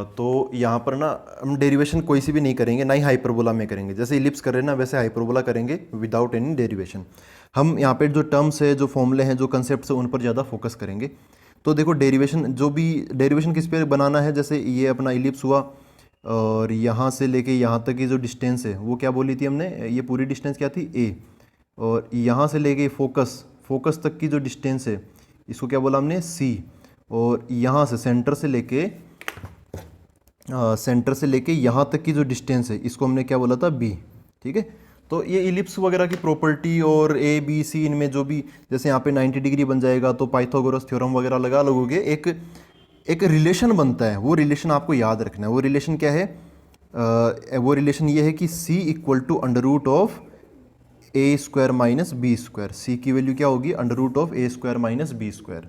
A: तो यहाँ पर ना हम डेरिवेशन कोई सी भी नहीं करेंगे, ना ही हाइपरबोला में करेंगे। जैसे इलिप्स कर रहे हैं ना, वैसे हाइपरबोला करेंगे विदाउट एनी डेरिवेशन। हम यहाँ पे जो टर्म्स है, जो फॉर्मूले हैं, जो कंसेप्ट है, उन पर ज़्यादा फोकस करेंगे। तो देखो डेरिवेशन, जो भी डेरिवेशन किस पे बनाना है, जैसे ये अपना इलिप्स हुआ और यहाँ से लेके यहाँ तक की जो डिस्टेंस है वो क्या बोली थी हमने, ये पूरी डिस्टेंस क्या थी, a। और यहाँ से लेके फोकस तक की जो डिस्टेंस है इसको क्या बोला हमने, c। और यहाँ से सेंटर से लेके यहाँ तक की जो डिस्टेंस है इसको हमने क्या बोला था, b। ठीक है, तो ये इलिप्स वगैरह की प्रॉपर्टी और a b c इनमें जो भी, जैसे यहाँ पे 90 डिग्री बन जाएगा तो पाइथागोरस थ्योरम वगैरह लगा लोगे, एक रिलेशन बनता है। वो रिलेशन आपको याद रखना है। वो रिलेशन क्या है, वो रिलेशन ये है कि c equal to under root of A square minus B square. C की वैल्यू क्या होगी, under root of A square minus B square.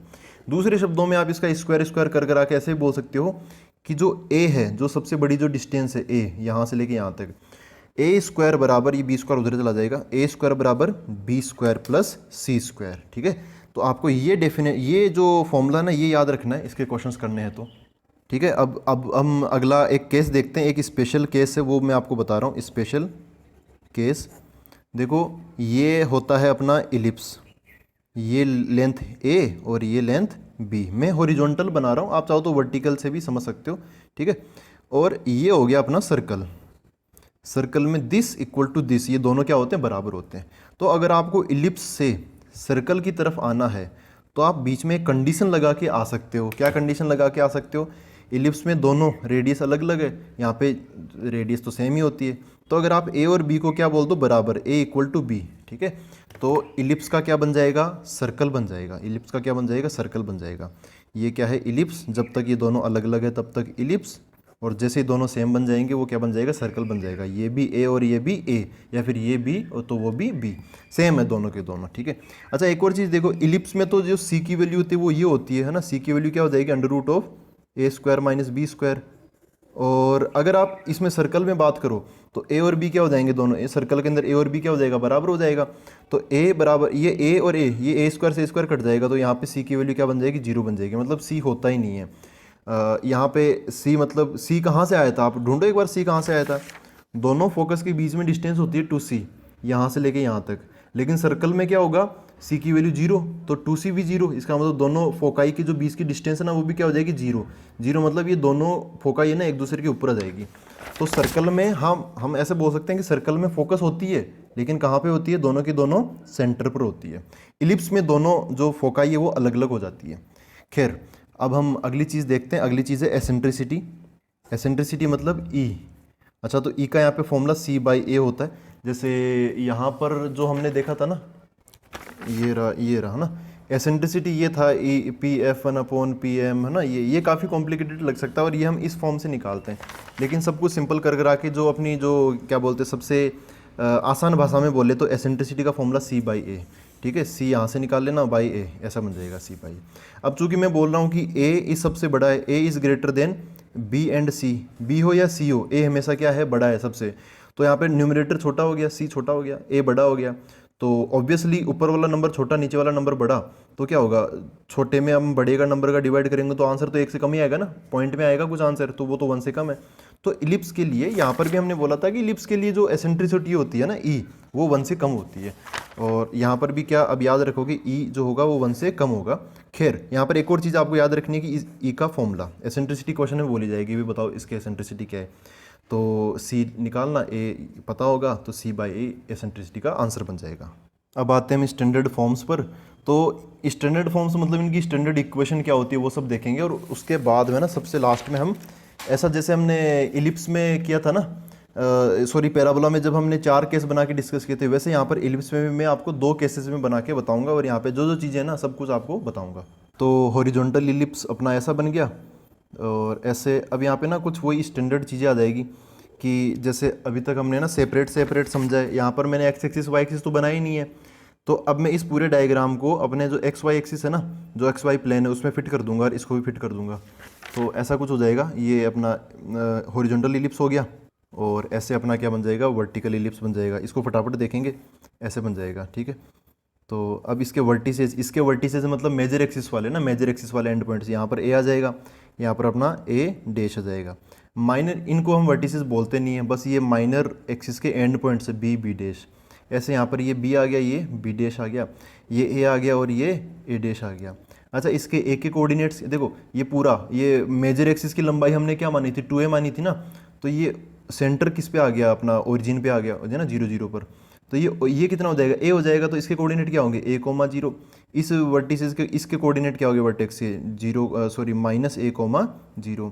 A: दूसरे शब्दों में आप इसका स्क्वायर स्क्वायर कर कर आके ऐसे बोल सकते हो कि जो ए है, जो सबसे बड़ी जो डिस्टेंस है ए, यहाँ से लेके यहाँ तक, ए स्क्वायर बराबर, ये बी स्क्वायर उधर चला जाएगा, ए स्क्वायर बराबर बी स्क्वायर प्लस सी स्क्वायर। ठीक है, तो आपको ये जो फॉर्मूला ना ये याद रखना है, इसके क्वेश्चंस करने हैं तो। ठीक है, अब हम अगला एक केस देखते हैं, एक स्पेशल केस है, वो मैं आपको बता रहा हूँ। स्पेशल केस देखो, ये होता है अपना इलिप्स, ये लेंथ ए और ये लेंथ बी। मैं हॉरिजॉन्टल बना रहा हूँ, आप चाहो तो वर्टिकल से भी समझ सकते हो। ठीक है, और ये हो गया अपना सर्कल। सर्कल में दिस इक्वल टू दिस, ये दोनों क्या होते हैं, बराबर होते हैं। तो अगर आपको इलिप्स से सर्कल की तरफ आना है तो आप बीच में एक कंडीशन लगा के आ सकते हो। क्या कंडीशन लगा के आ सकते हो, इलिप्स में दोनों रेडियस अलग अलग है, यहाँ पे रेडियस तो सेम ही होती है। तो अगर आप ए और बी को क्या बोल दो, बराबर, ए इक्वल टू बी। ठीक है, तो इलिप्स का क्या बन जाएगा, सर्कल बन जाएगा। इलिप्स का क्या बन जाएगा, सर्कल बन जाएगा। ये क्या है, इलिप्स। जब तक ये दोनों अलग अलग है तब तक इलिप्स, और जैसे ही दोनों सेम बन जाएंगे वो क्या बन जाएगा, सर्कल बन जाएगा। ये भी ए और ये भी ए, या फिर ये बी और तो वो भी बी, सेम है दोनों के दोनों। ठीक है, अच्छा एक और चीज़ देखो, इलिप्स में तो जो सी की वैल्यू होती है वो ये होती है ना, सी की वैल्यू क्या हो जाएगी, under root of A square minus B square. और अगर आप इसमें सर्कल में बात करो तो ए और बी क्या हो जाएंगे, दोनों ए सर्कल के अंदर ए और बी क्या हो जाएगा, बराबर हो जाएगा। तो ए बराबर, ये ए और ये ए स्क्वायर से स्क्वायर कट जाएगा, तो यहाँ पे सी की वैल्यू क्या बन जाएगी, जीरो बन जाएगी। मतलब सी होता ही नहीं है। यहाँ पे सी, मतलब सी कहाँ से आया था, आप ढूंढो एक बार सी कहाँ से आया था। दोनों फोकस के बीच में डिस्टेंस होती है टू सी, यहाँ से लेके यहाँ तक। लेकिन सर्कल में क्या होगा, सी की वैल्यू जीरो, तो टू सी भी जीरो। इसका मतलब दोनों फोकाई की जो बीच की डिस्टेंस है ना, वो भी क्या हो जाएगी, जीरो। जीरो मतलब ये दोनों फोकाई है ना एक दूसरे के ऊपर आ जाएगी। तो सर्कल में हम ऐसे बोल सकते हैं कि सर्कल में फोकस होती है, लेकिन कहाँ पे होती है, दोनों की दोनों सेंटर पर होती है। इलिप्स में दोनों जो फोकाई है वो अलग अलग हो जाती है। खैर, अब हम अगली चीज़ देखते हैं। अगली चीज़ है एसेंट्रिसिटी। एसेंट्रिसिटी मतलब ई। अच्छा, तो ई का यहाँ पे फॉर्मूला सी बाई ए होता है। जैसे यहाँ पर जो हमने देखा था ना, ये रहा ना, एसेंट्रिसिटी ये था e P F one upon P M, है ना। ये काफ़ी कॉम्प्लिकेटेड लग सकता है और ये हम इस फॉर्म से निकालते हैं, लेकिन सब कुछ सिंपल कर करा के जो अपनी जो क्या बोलते हैं सबसे आसान भाषा में बोले तो एसेंट्रिसिटी का फॉर्मूला सी बाई ए। ठीक है, सी यहाँ से निकाल लेना, बाई ए, ऐसा बन जाएगा सी बाई। अब चूंकि मैं बोल रहा हूँ कि ए इस सबसे बड़ा है, a is greater than b and c, b हो या सी हो, ए हमेशा क्या है, बड़ा है सबसे। तो यहाँ पे न्यूमरेटर छोटा हो गया, सी छोटा हो गया, ए बड़ा हो गया। तो ऑब्वियसली ऊपर वाला नंबर छोटा, नीचे वाला नंबर बड़ा, तो क्या होगा, छोटे में हम बड़े का नंबर का डिवाइड करेंगे तो आंसर तो एक से कम ही आएगा ना, पॉइंट में आएगा कुछ आंसर, तो वो तो वन से कम है। तो इलिप्स के लिए यहाँ पर भी हमने बोला था कि इलिप्स के लिए जो एसेंट्रिसिटी होती है ना ई, वो वन से कम होती है। और यहाँ पर भी क्या, अब याद रखोगे ई जो होगा वो वन से कम होगा। खैर, यहाँ पर एक और चीज़ आपको याद रखनी है कि ई का फॉर्मूला एसेंट्रिसिटी क्वेश्चन में बोली जाएगी, भी बताओ इसके एसेंट्रिसिटी क्या है। तो सी निकालना, ए पता होगा, तो सी बाई ए एसेंट्रिसिटी का आंसर बन जाएगा। अब आते हैं हम स्टैंडर्ड फॉर्म्स पर। तो स्टैंडर्ड फॉर्म्स मतलब इनकी स्टैंडर्ड इक्वेशन क्या होती है वो सब देखेंगे, और उसके बाद में ना सबसे लास्ट में हम ऐसा जैसे हमने इलिप्स में किया था ना, सॉरी पैराबोला में जब हमने 4 केस बना के डिस्कस किए थे, वैसे यहाँ पर इलिप्स में भी मैं आपको 2 केसेस में बना के बताऊंगा, और यहाँ पे जो जो चीज़ें हैं ना सब कुछ आपको बताऊंगा। तो हॉरिजॉन्टल इलिप्स अपना ऐसा बन गया, और ऐसे अब यहाँ पे ना कुछ वही स्टैंडर्ड चीज़ें आ जाएगी कि जैसे अभी तक हमने ना सेपरेट समझा है। यहाँ पर मैंने एक्स एक्सिस वाई एक्सिस तो बनाया ही नहीं है, तो अब मैं इस पूरे डायग्राम को अपने जो एक्स वाई एक्सिस है ना, जो एक्स वाई प्लेन है उसमें फिट कर दूंगा, और इसको भी फिट कर दूंगा। तो ऐसा कुछ हो जाएगा, ये अपना हॉरिजॉन्टल इलिप्स हो गया, और ऐसे अपना क्या बन जाएगा, वर्टिकल इलिप्स बन जाएगा। इसको फटाफट देखेंगे, ऐसे बन जाएगा। ठीक है, तो अब इसके वर्टिसेज मतलब मेजर एक्सिस वाले ना, मेजर एक्सिस वाले एंड पॉइंट्स, यहाँ पर ए आ जाएगा, यहाँ पर अपना ए डैश आ जाएगा। माइनर, इनको हम वर्टिसेस बोलते नहीं हैं, बस ये माइनर एक्सिस के एंड पॉइंट्स है, बी डैश। ऐसे यहाँ पर ये बी आ गया, ये बी डैश आ गया, ये ए आ गया, और ये ए डैश आ गया। अच्छा, इसके ए के कोऑर्डिनेट्स देखो, ये पूरा ये मेजर एक्सिस की लंबाई हमने क्या मानी थी, 2a मानी थी ना, तो ये सेंटर किस पे आ गया, अपना ओरिजिन पे आ गया है ना, 0 0 पर। तो ये कितना हो जाएगा, ए हो जाएगा, तो इसके कोऑर्डिनेट क्या होंगे, a,0। इस वर्टिसेस के इसके कोऑर्डिनेट क्या होंगे, वर्टेक्स से 0 सॉरी माइनस a,0।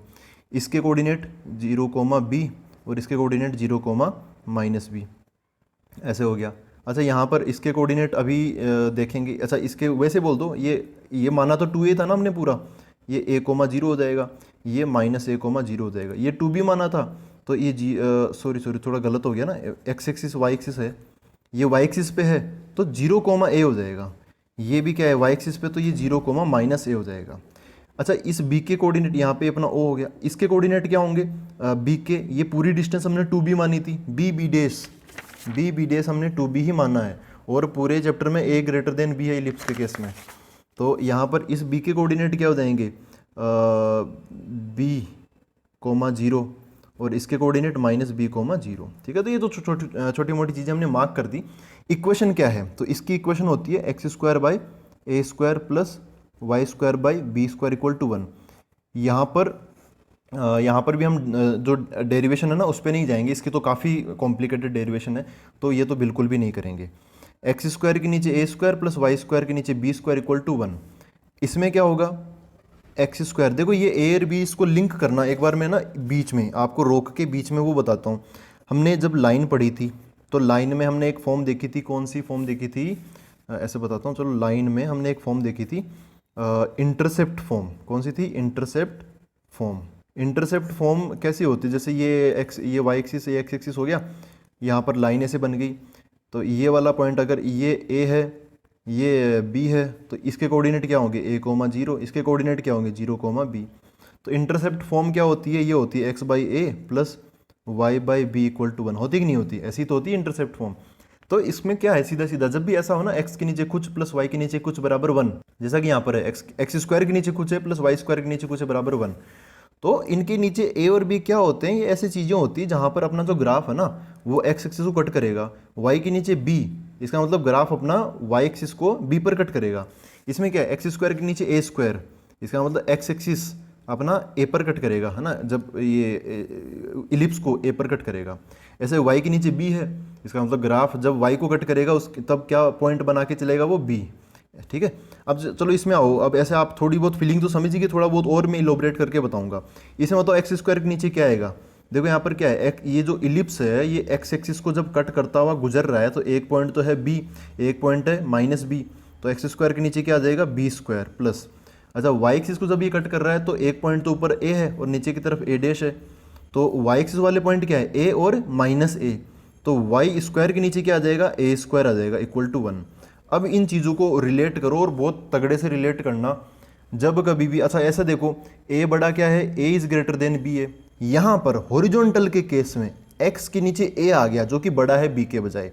A: इसके कोऑर्डिनेट 0, b, और इसके कोऑर्डिनेट 0, -b, ऐसे हो गया। अच्छा, यहाँ पर इसके कोऑर्डिनेट अभी देखेंगे। अच्छा, इसके वैसे बोल दो, ये माना तो 2a था ना हमने पूरा, ये a,0 हो जाएगा, ये -a,0 हो जाएगा। ये 2b माना था, तो ये सॉरी थोड़ा गलत हो गया ना, एक्स एक्सिस वाई एक्सिस है, ये वाई एक्सिस पे है तो 0 कोमा ए हो जाएगा, ये भी क्या है वाई एक्सिस पे, तो ये 0 कोमा माइनस ए हो जाएगा। अच्छा, इस बी के कोऑर्डिनेट यहाँ पे अपना ओ हो गया, इसके कोऑर्डिनेट क्या होंगे बी के, ये पूरी डिस्टेंस हमने 2b मानी थी, बी बी डेस हमने 2b ही माना है, और पूरे चैप्टर में a ग्रेटर देन b है इलिप्स के केस में। तो यहाँ पर इस b के कोऑर्डिनेट क्या हो जाएंगे b कोमा 0, और इसके कोऑर्डिनेट माइनस b कोमा 0। ठीक है, तो ये तो छोटी मोटी चीज़ें हमने मार्क कर दी। इक्वेशन क्या है, तो इसकी इक्वेशन होती है x square by a square plus y square by b square equal to 1। यहाँ पर भी हम जो डेरिवेशन है ना उस पर नहीं जाएंगे, इसकी तो काफ़ी कॉम्प्लिकेटेड डेरिवेशन है, तो ये तो बिल्कुल भी नहीं करेंगे। एक्स स्क्वायर के नीचे ए स्क्वायर प्लस वाई स्क्वायर के नीचे बी स्क्वायर इक्वल टू 1। इसमें क्या होगा एक्स स्क्वायर, देखो ये ए और बी इसको लिंक करना, एक बार मैं ना बीच में आपको रोक के बीच में वो बताता हूँ। हमने जब लाइन पढ़ी थी तो लाइन में हमने एक फॉर्म देखी थी, कौन सी फॉर्म देखी थी, ऐसे बताता हूँ, चलो लाइन में हमने एक फॉर्म देखी थी इंटरसेप्ट फॉर्म। कौन सी थी, इंटरसेप्ट फॉर्म। इंटरसेप्ट फॉर्म कैसी होती है, जैसे ये वाई एक्सिस ये एक्स एक्सिस हो गया, यहाँ पर लाइन ऐसे बन गई, तो ये वाला पॉइंट अगर ये ए है ये बी है तो इसके कोऑर्डिनेट क्या होंगे ए कोमा 0, इसके कोऑर्डिनेट क्या होंगे 0 कोमा बी। तो इंटरसेप्ट फॉर्म क्या होती है, ये होती है x by a plus y by b equal to 1। होती कि नहीं होती, ऐसी तो होती है इंटरसेप्ट फॉर्म। तो इसमें क्या है, सीधा सीधा जब भी ऐसा हो ना एक्स के नीचे कुछ प्लस वाई के नीचे कुछ बराबर 1, जैसा कि यहाँ पर है एक्स स्क्वायर के नीचे कुछ है प्लस वाई स्क्वायर के नीचे कुछ है बराबर 1, तो इनके नीचे ए और बी क्या होते हैं, ये ऐसी चीज़ें होती है जहाँ पर अपना जो ग्राफ है ना वो एक्स एक्सिस को कट करेगा, वाई के नीचे बी, इसका मतलब ग्राफ अपना वाई एक्सिस को बी पर कट करेगा। इसमें क्या है एक्स स्क्वायर के नीचे ए स्क्वायर, इसका मतलब एक्स एक्सिस अपना ए पर कट करेगा, है ना, जब ये इलिप्स को ए पर कट करेगा। ऐसे वाई के नीचे बी है, इसका मतलब ग्राफ जब वाई को कट करेगा उस तब क्या पॉइंट बना के चलेगा वो बी। ठीक है, अब चलो इसमें आओ, अब ऐसे आप थोड़ी बहुत फीलिंग तो समझिए, थोड़ा बहुत और मैं इलोबरेट करके बताऊंगा। इसमें मतलब एक्स स्क्वायर के नीचे क्या आएगा, देखो यहाँ पर क्या है ये जो इलिप्स है ये एक्स एक्सिस को जब कट करता हुआ गुजर रहा है तो एक पॉइंट तो है बी, एक पॉइंट है माइनस बी, तो एक्स स्क्वायर के नीचे क्या आ जाएगा बी स्क्वायर प्लस, अच्छा वाई एक्सिस को जब ये कट कर रहा है तो एक पॉइंट तो ऊपर ए है और नीचे की तरफ ए डैश है, तो वाई एक्सिस वाले पॉइंट क्या है ए और माइनस ए, तो वाई स्क्वायर के नीचे क्या आ जाएगा ए स्क्वायर आ जाएगा इक्वल टू 1। अब इन चीज़ों को रिलेट करो और बहुत तगड़े से रिलेट करना जब कभी भी, अच्छा ऐसा देखो ए बड़ा क्या है a is greater than b है, यहाँ पर हॉरिजॉन्टल के केस में एक्स के नीचे ए आ गया जो कि बड़ा है बी के बजाय,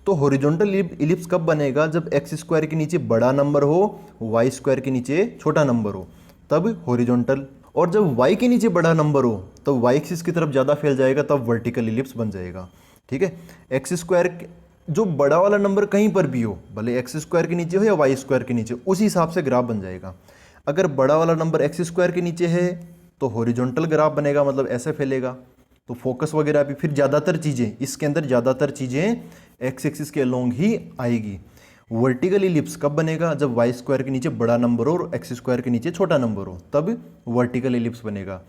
A: तो हॉरिजॉन्टल इलिप्स कब बनेगा जब एक्स स्क्वायर के नीचे बड़ा नंबर हो वाई स्क्वायर के नीचे छोटा नंबर हो, तब हॉरिजॉन्टल, और जब वाई के नीचे बड़ा नंबर हो तब वाई एक्सिस की तरफ ज़्यादा फैल जाएगा, तब वर्टिकल इलिप्स बन जाएगा। ठीक है, एक्स स्क्वायर जो बड़ा वाला नंबर कहीं पर भी हो, भले एक्स स्क्वायर के नीचे हो या वाई स्क्वायर के नीचे, उसी हिसाब से ग्राफ बन जाएगा। अगर बड़ा वाला नंबर एक्स स्क्वायर के नीचे है तो हॉरिजॉन्टल ग्राफ बनेगा, मतलब ऐसे फैलेगा, तो फोकस वगैरह भी, फिर ज़्यादातर चीज़ें इसके अंदर ज़्यादातर चीज़ें एक्स एक्सिस के अलोंग ही आएगी। वर्टिकल इलिप्स कब बनेगा जब वाई स्क्वायर के नीचे बड़ा नंबर हो और एक्स स्क्वायर के नीचे छोटा नंबर हो, तब वर्टिकल इलिप्स बनेगा,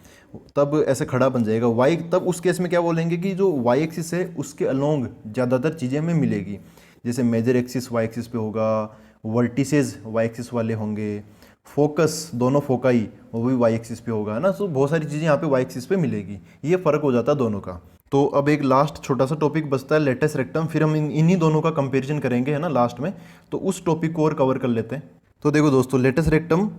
A: तब ऐसे खड़ा बन जाएगा वाई। तब उस केस में क्या बोलेंगे कि जो वाई एक्सिस है उसके अलोंग ज़्यादातर चीज़ें हमें मिलेगी, जैसे मेजर एक्सिस वाई एक्सिस पे होगा, वर्टिसेस वाई एक्सिस वाले होंगे, फोकस दोनों फोकाई वो भी वाई एक्सिस पे होगा, है ना, तो बहुत सारी चीज़ें यहाँ पे वाई एक्सिस पे मिलेगी, ये फ़र्क हो जाता है दोनों का। तो अब एक लास्ट छोटा सा टॉपिक बचता है लेटेस्ट रेक्टम, फिर हम इन्हीं दोनों का कंपैरिजन करेंगे, है ना, लास्ट में, तो उस टॉपिक को और कवर कर लेते हैं। तो देखो दोस्तों लेटेस्ट रेक्टम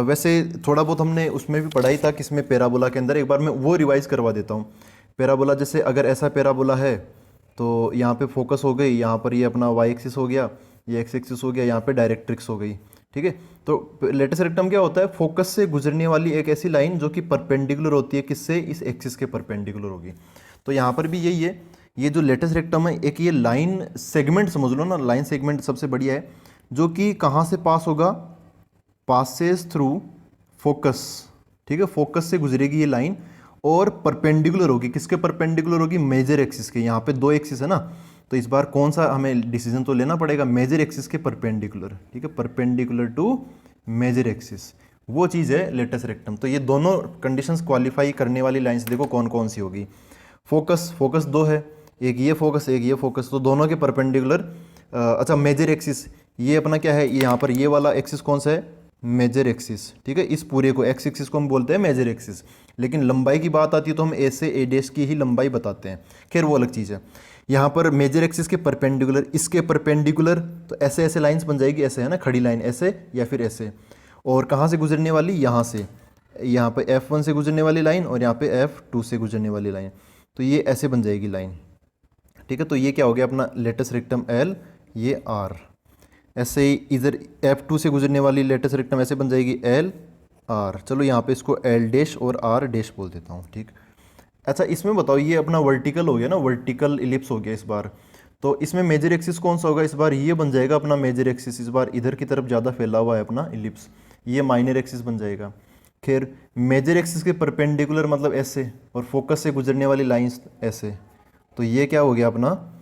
A: वैसे थोड़ा बहुत हमने उसमें भी पढ़ाई था किसमें पैराबोला के अंदर, एक बार मैं वो रिवाइज करवा देता हूँ। पैराबोला जैसे अगर ऐसा पैराबोला है तो यहाँ पे फोकस हो गई, यहाँ पर ये अपना वाई एक्सिस हो गया, ये एक्स एक्सिस हो गया, यहाँ पे डायरेक्ट्रिक्स हो गई। ठीक है, तो लेटेस्ट रेक्टम क्या होता है, फोकस से गुजरने वाली एक ऐसी लाइन जो कि परपेंडिकुलर होती है, किससे, इस एक्सिस के परपेंडिकुलर होगी। तो यहाँ पर भी यही है, ये जो लेटेस्ट रेक्टम है एक ये लाइन सेगमेंट समझ लो ना, लाइन सेगमेंट सबसे बढ़िया है, जो कि कहाँ से पास होगा, पासेस थ्रू फोकस। ठीक है, फोकस से गुजरेगी ये लाइन और परपेंडिकुलर होगी, किसके परपेंडिकुलर होगी, मेजर एक्सिस के। यहाँ पे दो एक्सिस है ना, तो इस बार कौन सा हमें डिसीजन तो लेना पड़ेगा, मेजर एक्सिस के परपेंडिकुलर। ठीक है, परपेंडिकुलर टू मेजर एक्सिस, वो चीज़ है लेटेस्ट रेक्टम। तो ये दोनों कंडीशंस क्वालिफाई करने वाली लाइंस देखो कौन कौन सी होगी। फोकस दो है, एक ये फोकस एक ये फोकस, तो दोनों के परपेंडिकुलर। अच्छा मेजर एक्सिस ये अपना क्या है, यहाँ पर ये वाला एक्सिस कौन सा है, मेजर एक्सिस, ठीक है। इस पूरे को एक्स एक्सिस को हम बोलते हैं मेजर एक्सिस, लेकिन लंबाई की बात आती है तो हम ए से ए डैश की ही लंबाई बताते हैं, खैर वो अलग चीज़ है। यहाँ पर मेजर एक्सिस के परपेंडिकुलर, इसके परपेंडिकुलर तो ऐसे ऐसे लाइंस बन जाएगी, ऐसे है ना, खड़ी लाइन ऐसे या फिर ऐसे, और कहाँ से गुजरने वाली, यहाँ से, यहाँ पे F1 से गुजरने वाली लाइन और यहाँ पे F2 से गुजरने वाली लाइन, तो ये ऐसे बन जाएगी लाइन, ठीक है। तो ये क्या हो गया अपना लेटस रेक्टम L, ये R। ऐसे ही इधर F2 से गुजरने वाली लेटस रेक्टम ऐसे बन जाएगी L R। चलो यहाँ पे इसको L डैश और R डैश बोल देता हूँ, ठीक। अच्छा इसमें बताओ, ये अपना वर्टिकल हो गया ना, वर्टिकल इलिप्स हो गया इस बार, तो इसमें मेजर एक्सिस कौन सा होगा इस बार, ये बन जाएगा अपना मेजर एक्सिस। इस बार इधर की तरफ ज़्यादा फैला हुआ है अपना इलिप्स, ये माइनर एक्सिस बन जाएगा। खैर मेजर एक्सिस के परपेंडिकुलर मतलब ऐसे, और फोकस से गुजरने वाली लाइंस ऐसे, तो ये क्या हो गया अपना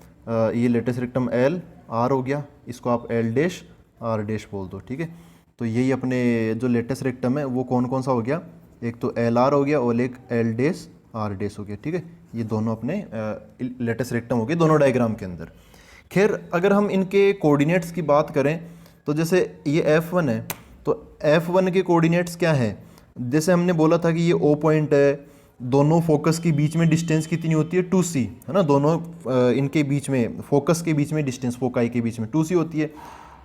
A: ये लेटस रेक्टम L R हो गया, इसको आप L डैश R डैश बोल दो, ठीक है। तो यही अपने जो लेटस रेक्टम है वो कौन कौन सा हो गया, एक तो L R हो गया और एक L डैश R डैश हो गया, ठीक है। ये दोनों अपने लेटस रेक्टम हो गए दोनों डायग्राम के अंदर। खैर अगर हम इनके कोऑर्डिनेट्स की बात करें तो जैसे ये F1 है, तो F1 के कोऑर्डिनेट्स क्या है, जैसे हमने बोला था कि ये O पॉइंट है, दोनों फोकस के बीच में डिस्टेंस कितनी होती है 2c, है ना, दोनों इनके बीच में फोकस के बीच में डिस्टेंस, फोकाई के बीच में 2c होती है,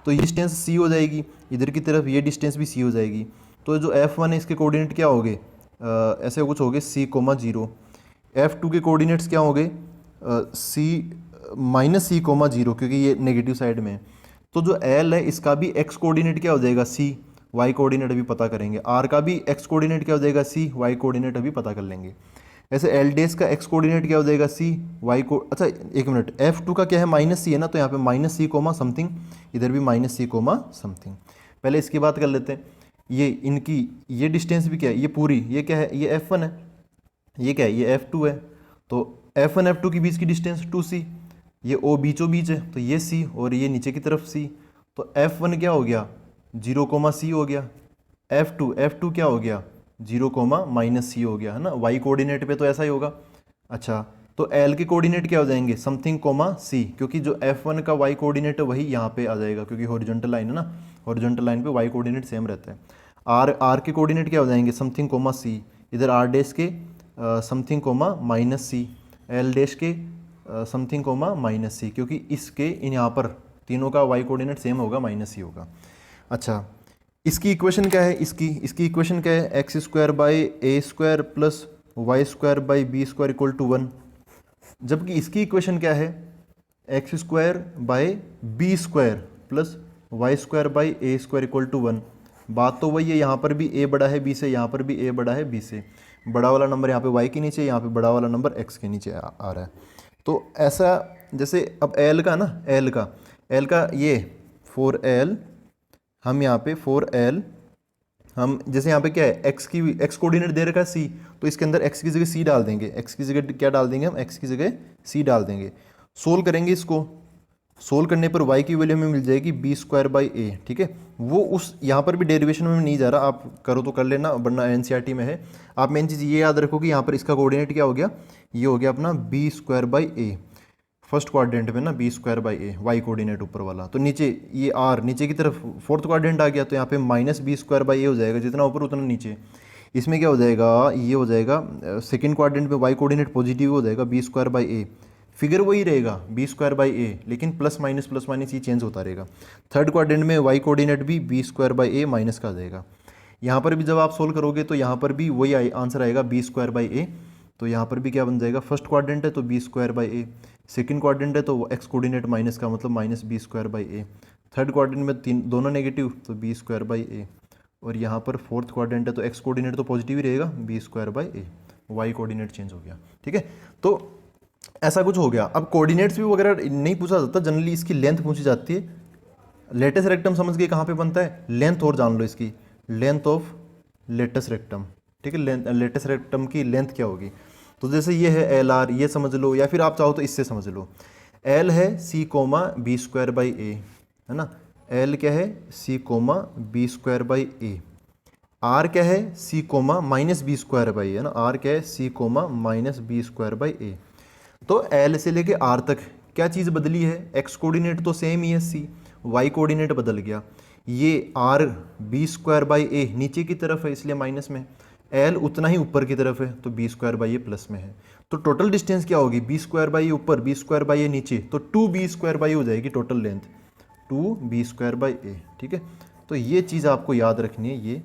A: तो ये डिस्टेंस c हो जाएगी, इधर की तरफ ये डिस्टेंस भी c हो जाएगी। तो जो F1 है इसके कोऑर्डिनेट क्या हो गए, ऐसे कुछ हो गए c,0। F2 के कोऑर्डिनेट्स क्या हो गए, c,-c,0, क्योंकि ये नेगेटिव साइड में है। तो जो L है इसका भी x कोऑर्डिनेट क्या हो जाएगा c, y कोऑर्डिनेट अभी पता करेंगे। R का भी x कोऑर्डिनेट क्या हो जाएगा c, y कोऑर्डिनेट अभी पता कर लेंगे। ऐसे L डैश का x कोऑर्डिनेट क्या हो जाएगा c, y को, अच्छा एक मिनट, F2 का क्या है -c है ना, तो यहाँ पे -c, समथिंग, इधर भी -c, समथिंग। पहले इसकी बात कर लेते हैं। ये इनकी ये डिस्टेंस भी क्या है, ये पूरी, ये क्या है, ये F1 है, ये क्या है, ये F2 है। तो F1 F2 के बीच की डिस्टेंस 2c, ये O बीचों बीच है तो ये c, और ये नीचे की तरफ c, तो F1 क्या हो गया 0,c हो गया, F2 क्या हो गया 0,-c हो गया, है ना। y कोऑर्डिनेट पे तो ऐसा ही होगा। अच्छा तो L के कोऑर्डिनेट क्या हो जाएंगे समथिंग, c, क्योंकि जो F1 का y कोऑर्डिनेट है वही यहाँ पे आ जाएगा, क्योंकि हॉरिजॉन्टल लाइन है ना, हॉरिजॉन्टल लाइन पे y कोऑर्डिनेट सेम रहता है। R के कोऑर्डिनेट क्या हो जाएंगे समथिंग, c, इधर R डैश के समथिंग, -c, L डैश के समथिंग, -c, क्योंकि इसके इन यहाँ पर तीनों का y कोऑर्डिनेट सेम होगा, -c होगा। अच्छा इसकी इक्वेशन क्या है, इसकी इक्वेशन क्या है, x² + y² + b² = 1, जबकि इसकी इक्वेशन क्या है, x² + b² + y² = 1। बात तो वही है, यहाँ पर भी a बड़ा है b से, यहाँ पर भी a बड़ा है b से, बड़ा वाला नंबर यहाँ पे y के नीचे, यहाँ पे बड़ा वाला नंबर x के नीचे आ रहा है। तो ऐसा जैसे अब L का ये 4L, हम यहाँ पे 4L, हम जैसे यहाँ पे क्या है x कोऑर्डिनेट दे रखा है c, तो इसके अंदर x की जगह c डाल देंगे, x की जगह क्या डाल देंगे हम, x की जगह c डाल देंगे। सोल्व करेंगे इसको, सोल्व करने पर y की वैल्यू हमें मिल जाएगी b²/a, ठीक है। वो उस यहाँ पर भी डेरिवेशन में नहीं जा रहा, आप करो तो कर लेना, वरना एनसीईआरटी में है। आप मेन चीज़ ये याद रखो कि यहाँ पर इसका कोऑर्डिनेट क्या हो गया, ये हो गया अपना b²/a, फर्स्ट क्वाड्रेंट में ना b²/a, y कोऑर्डिनेट ऊपर वाला, तो नीचे ये r नीचे की तरफ फोर्थ क्वाड्रेंट आ गया, तो यहाँ पे -b²/a हो जाएगा, जितना ऊपर उतना नीचे। इसमें क्या हो जाएगा, ये हो जाएगा सेकंड क्वाड्रेंट में y कोऑर्डिनेट पॉजिटिव हो जाएगा b²/a, फिगर वही रहेगा b²/a, लेकिन प्लस माइनस ये चेंज होता रहेगा। थर्ड क्वाड्रेंट में y कोऑर्डिनेट भी b²/a माइनस का आ जाएगा। यहाँ पर भी जब आप सोल्व करोगे तो यहाँ पर भी वही आंसर आएगा b²/a, तो यहाँ पर भी क्या बन जाएगा, फर्स्ट क्वाड्रेंट है तो b²/a, सेकंड क्वाड्रेंट है तो x कोऑर्डिनेट माइनस का मतलब -b²/a, थर्ड क्वाड्रेंट में दोनों नेगेटिव तो b²/a, और यहाँ पर फोर्थ क्वाड्रेंट है तो x कोऑर्डिनेट तो पॉजिटिव ही रहेगा b²/a, y कोऑर्डिनेट चेंज हो गया, ठीक है। तो ऐसा कुछ हो गया। अब कोऑर्डिनेट्स भी वगैरह नहीं पूछा जाता, जनरली इसकी लेंथ पूछी जाती है। लेटेस्ट रेक्टम समझ गए कहाँ पे बनता है, लेंथ और जान लो इसकी, लेंथ ऑफ लेटेस्ट रेक्टम, ठीक है। लेटेस्ट रेक्टम की लेंथ क्या होगी, तो जैसे ये है LR, ये समझ लो, या फिर आप चाहो तो इससे समझ लो। L है c,b²/a, है ना, L क्या है c,b²/a, R क्या है c,-b²/a, है ना, R क्या है c,-b²/a। तो L से लेके R तक क्या चीज़ बदली है, x कोऑर्डिनेट तो सेम ही है c, y कोऑर्डिनेट बदल गया। ये आर बी स्क्वायर बाई ए नीचे की तरफ है इसलिए माइनस में, एल उतना ही ऊपर की तरफ है तो b square by a plus में है। तो टोटल डिस्टेंस क्या होगी, बी स्क्वायर बाई ए ऊपर बी स्क्वायर बाई ए नीचे, तो 2b स्क्वायर बाई हो जाएगी total length, 2b square by A. ठीक है, तो ये चीज़ आपको याद रखनी है, ये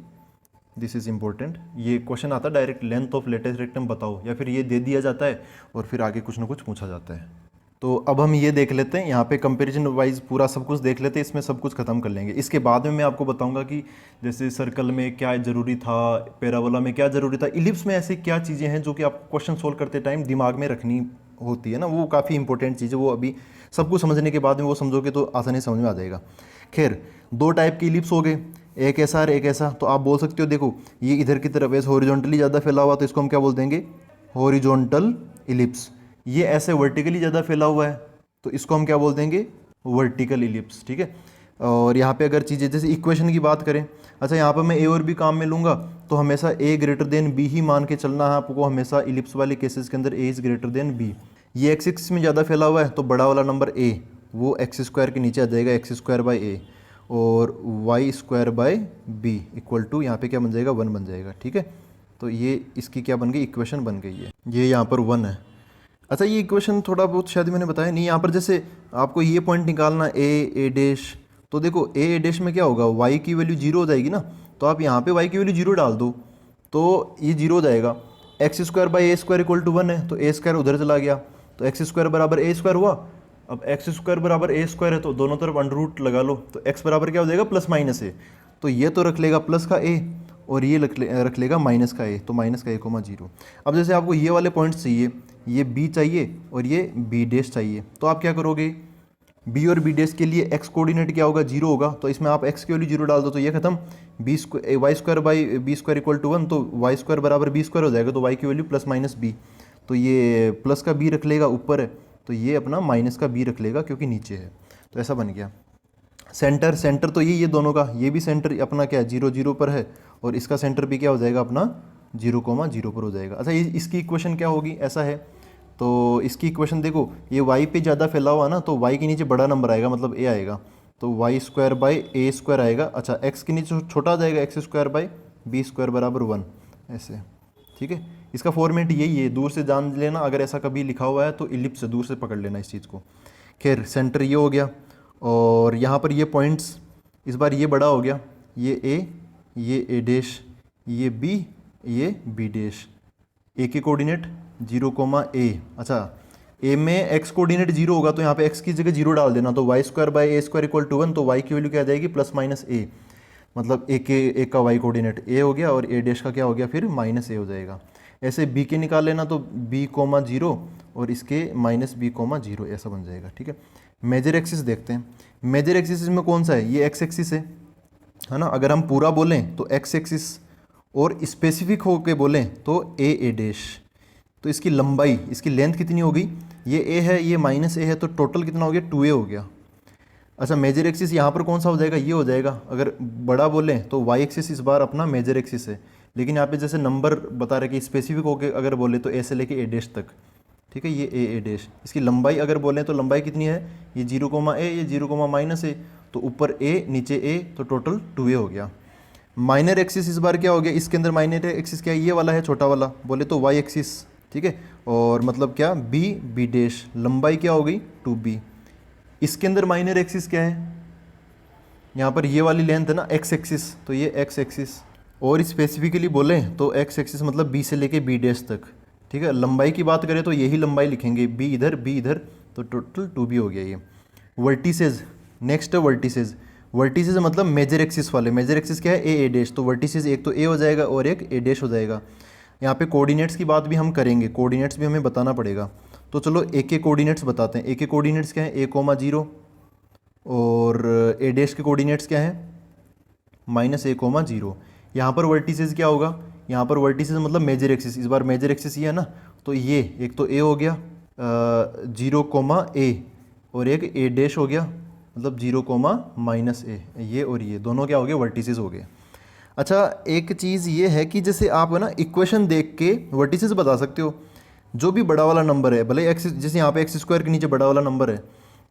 A: दिस इज़ इम्पोर्टेंट। ये क्वेश्चन आता है direct length of latus rectum बताओ, या फिर ये दे दिया जाता है और फिर आगे कुछ ना कुछ पूछा जाता है। तो अब हम ये देख लेते हैं, यहाँ पे कंपैरिजन वाइज पूरा सब कुछ देख लेते हैं, इसमें सब कुछ खत्म कर लेंगे। इसके बाद में मैं आपको बताऊंगा कि जैसे सर्कल में क्या ज़रूरी था, पैराबोला में क्या ज़रूरी था, इलिप्स में ऐसी क्या चीज़ें हैं जो कि आप क्वेश्चन सोल्व करते टाइम दिमाग में रखनी होती है ना, वो काफ़ी इंपॉर्टेंट चीज़ है। वो अभी सब कुछ समझने के बाद में वो समझोगे तो आसानी समझ में आ जाएगा। खैर, दो टाइप के इलिप्स हो गए, एक ऐसा और एक ऐसा। तो आप बोल सकते हो देखो ये इधर की तरफ ऐसे हॉरिजॉन्टली ज़्यादा फैला हुआ तो इसको हम क्या बोल देंगे, हॉरिजॉन्टल इलिप्स। ये ऐसे वर्टिकली ज़्यादा फैला हुआ है तो इसको हम क्या बोल देंगे, वर्टिकल इलिप्स। ठीक है, और यहाँ पे अगर चीज़ें जैसे इक्वेशन की बात करें, अच्छा यहाँ पर मैं ए और बी काम में लूँगा तो हमेशा ए ग्रेटर देन बी ही मान के चलना है आपको हमेशा इलिप्स वाले केसेस के अंदर, a is greater than b. ये एक्स एक्सिस में ज़्यादा फैला हुआ है तो बड़ा वाला नंबर ए वो एक्स स्क्वायर के नीचे आ जाएगा, एक्स स्क्वायर बाई ए, और y square by b equal to यहाँ पे क्या बन जाएगा, 1 बन जाएगा। ठीक है, तो ये इसकी क्या बन गई, इक्वेशन बन गई है, ये यहाँ पर 1 है। अच्छा ये इक्वेशन थोड़ा बहुत शायद मैंने बताया नहीं, यहाँ पर जैसे आपको ये पॉइंट निकालना ए डैश, तो देखो ए डैश में क्या होगा, y की वैल्यू 0 हो जाएगी ना, तो आप यहाँ पे y की वैल्यू 0 डाल दो तो ये 0 हो जाएगा। X square by a square equal to 1 है तो ए स्क्वायर उधर चला गया तो एक्स स्क्वायर बराबर ए स्क्वायर हुआ। अब एक्स स्क्वायर बराबर ए स्क्वायर है तो दोनों तरफ अंडर रूट लगा लो तो एक्स बराबर क्या हो जाएगा, प्लस माइनस ए, तो ये तो रख लेगा प्लस का ए और ये रख लेगा माइनस का ए, तो माइनस का ए कोमा 0। अब जैसे आपको ये वाले पॉइंट्स चाहिए, ये बी चाहिए और ये बी डैश चाहिए, तो आप क्या करोगे, बी और बी डैश के लिए एक्स कोऑर्डिनेट क्या होगा, 0 होगा, तो इसमें आप एक्स की वैल्यू 0 डाल दो तो ये खत्म, b square y square by b square equal to 1, तो वाई स्क्वायर बराबर बी स्क्वायर हो जाएगा, तो वाई की वैल्यू प्लस माइनस बी, तो ये प्लस का बी रख लेगा ऊपर है तो ये अपना माइनस का बी रख लेगा क्योंकि नीचे है, तो ऐसा बन गया। सेंटर तो ये दोनों का, ये भी सेंटर अपना क्या है 0 0 पर है और इसका सेंटर भी क्या हो जाएगा अपना 0,0 पर हो जाएगा। अच्छा इसकी इक्वेशन क्या होगी, ऐसा है तो इसकी इक्वेशन देखो ये y पे ज़्यादा फैला हुआ ना तो y के नीचे बड़ा नंबर आएगा मतलब a आएगा, तो y square by a square आएगा। अच्छा x के नीचे छोटा आ जाएगा, x square by b square बराबर 1 ऐसे। ठीक है, इसका फॉर्मेट यही है, दूर से जान लेना, अगर ऐसा कभी लिखा हुआ है तो इलिप्स से दूर से पकड़ लेना इस चीज़ को। खैर सेंटर ये हो गया और यहाँ पर ये पॉइंट्स इस बार ये बड़ा हो गया, ये ए डैश, ये बी, ये बी डैश, ए के कोऑर्डिनेट 0,a। अच्छा ए में x कोऑर्डिनेट 0 होगा तो यहाँ पे x की जगह 0 डाल देना, तो y square by a square equal to 1, तो y की वैल्यू क्या आ जाएगी, प्लस माइनस a, मतलब ए का y कोऑर्डिनेट a हो गया और a डैश का क्या हो गया फिर माइनस a हो जाएगा। ऐसे b के निकाल लेना तो b,0 और इसके माइनस b,0 ऐसा बन जाएगा। ठीक है, मेजर एक्सिस देखते हैं, मेजर एक्सिस में कौन सा है, ये x एक्सिस है ना, अगर हम पूरा बोलें तो x एक्सिस और स्पेसिफिक होके बोलें तो ए डैश, तो इसकी लंबाई इसकी लेंथ कितनी हो गई, ये a है ये माइनस a है तो टोटल कितना हो गया 2a हो गया। अच्छा मेजर एक्सिस यहाँ पर कौन सा हो जाएगा, ये हो जाएगा, अगर बड़ा बोलें तो y एक्सिस इस बार अपना मेजर एक्सिस है, लेकिन यहाँ पे जैसे नंबर बता रहे कि स्पेसिफिक होके अगर बोले तो a से लेके a डैश तक। ठीक है, ये ए डैश, इसकी लंबाई अगर बोलें तो लंबाई कितनी है, ये 0,a ये 0,-a, तो ऊपर a नीचे a, तो टोटल 2a हो गया। माइनर एक्सिस इस बार क्या हो गया, इसके अंदर माइनर एक्सिस क्या है, ये वाला है छोटा वाला, बोले तो y एक्सिस। ठीक है, और मतलब क्या बी डैश, लंबाई क्या हो गई 2b। इसके अंदर माइनर एक्सिस क्या है, यहाँ पर ये वाली लेंथ है ना x एक्सिस, तो ये x एक्सिस, और स्पेसिफिकली बोले तो x एक्सिस मतलब b से लेके b डैश तक। ठीक है, लंबाई की बात करें तो यही लंबाई लिखेंगे, b इधर, तो टोटल 2b हो गया ये। वर्टिसेज, नेक्स्ट है वर्टिसेज मतलब मेजर एक्सिस वाले, मेजर एक्सिस क्या है ए डैश, तो वर्टिसेज एक तो a हो जाएगा और एक a डैश हो जाएगा। यहाँ पे कोऑर्डिनेट्स की बात भी हम करेंगे, कोऑर्डिनेट्स भी हमें बताना पड़ेगा, तो चलो ए के कोऑर्डिनेट्स बताते हैं। ए के कोऑर्डिनेट्स क्या है, a,0 और a डैश के कोऑर्डिनेट्स क्या है -a,0। यहाँ पर वर्टिसेज क्या होगा, यहाँ पर वर्टिसेज मतलब मेजर एक्सिस, इस बार मेजर एक्सिस ये है ना, तो ये एक तो a हो गया 0,a और एक a डैश हो गया मतलब 0,-a, ये और ये दोनों क्या हो गए, वर्टिसेज हो गए। अच्छा एक चीज़ ये है कि जैसे आप है ना इक्वेशन देख के वर्टिसेज बता सकते हो, जो भी बड़ा वाला नंबर है, भले एक्स जैसे यहाँ पे एक्स स्क्वायर के नीचे बड़ा वाला नंबर है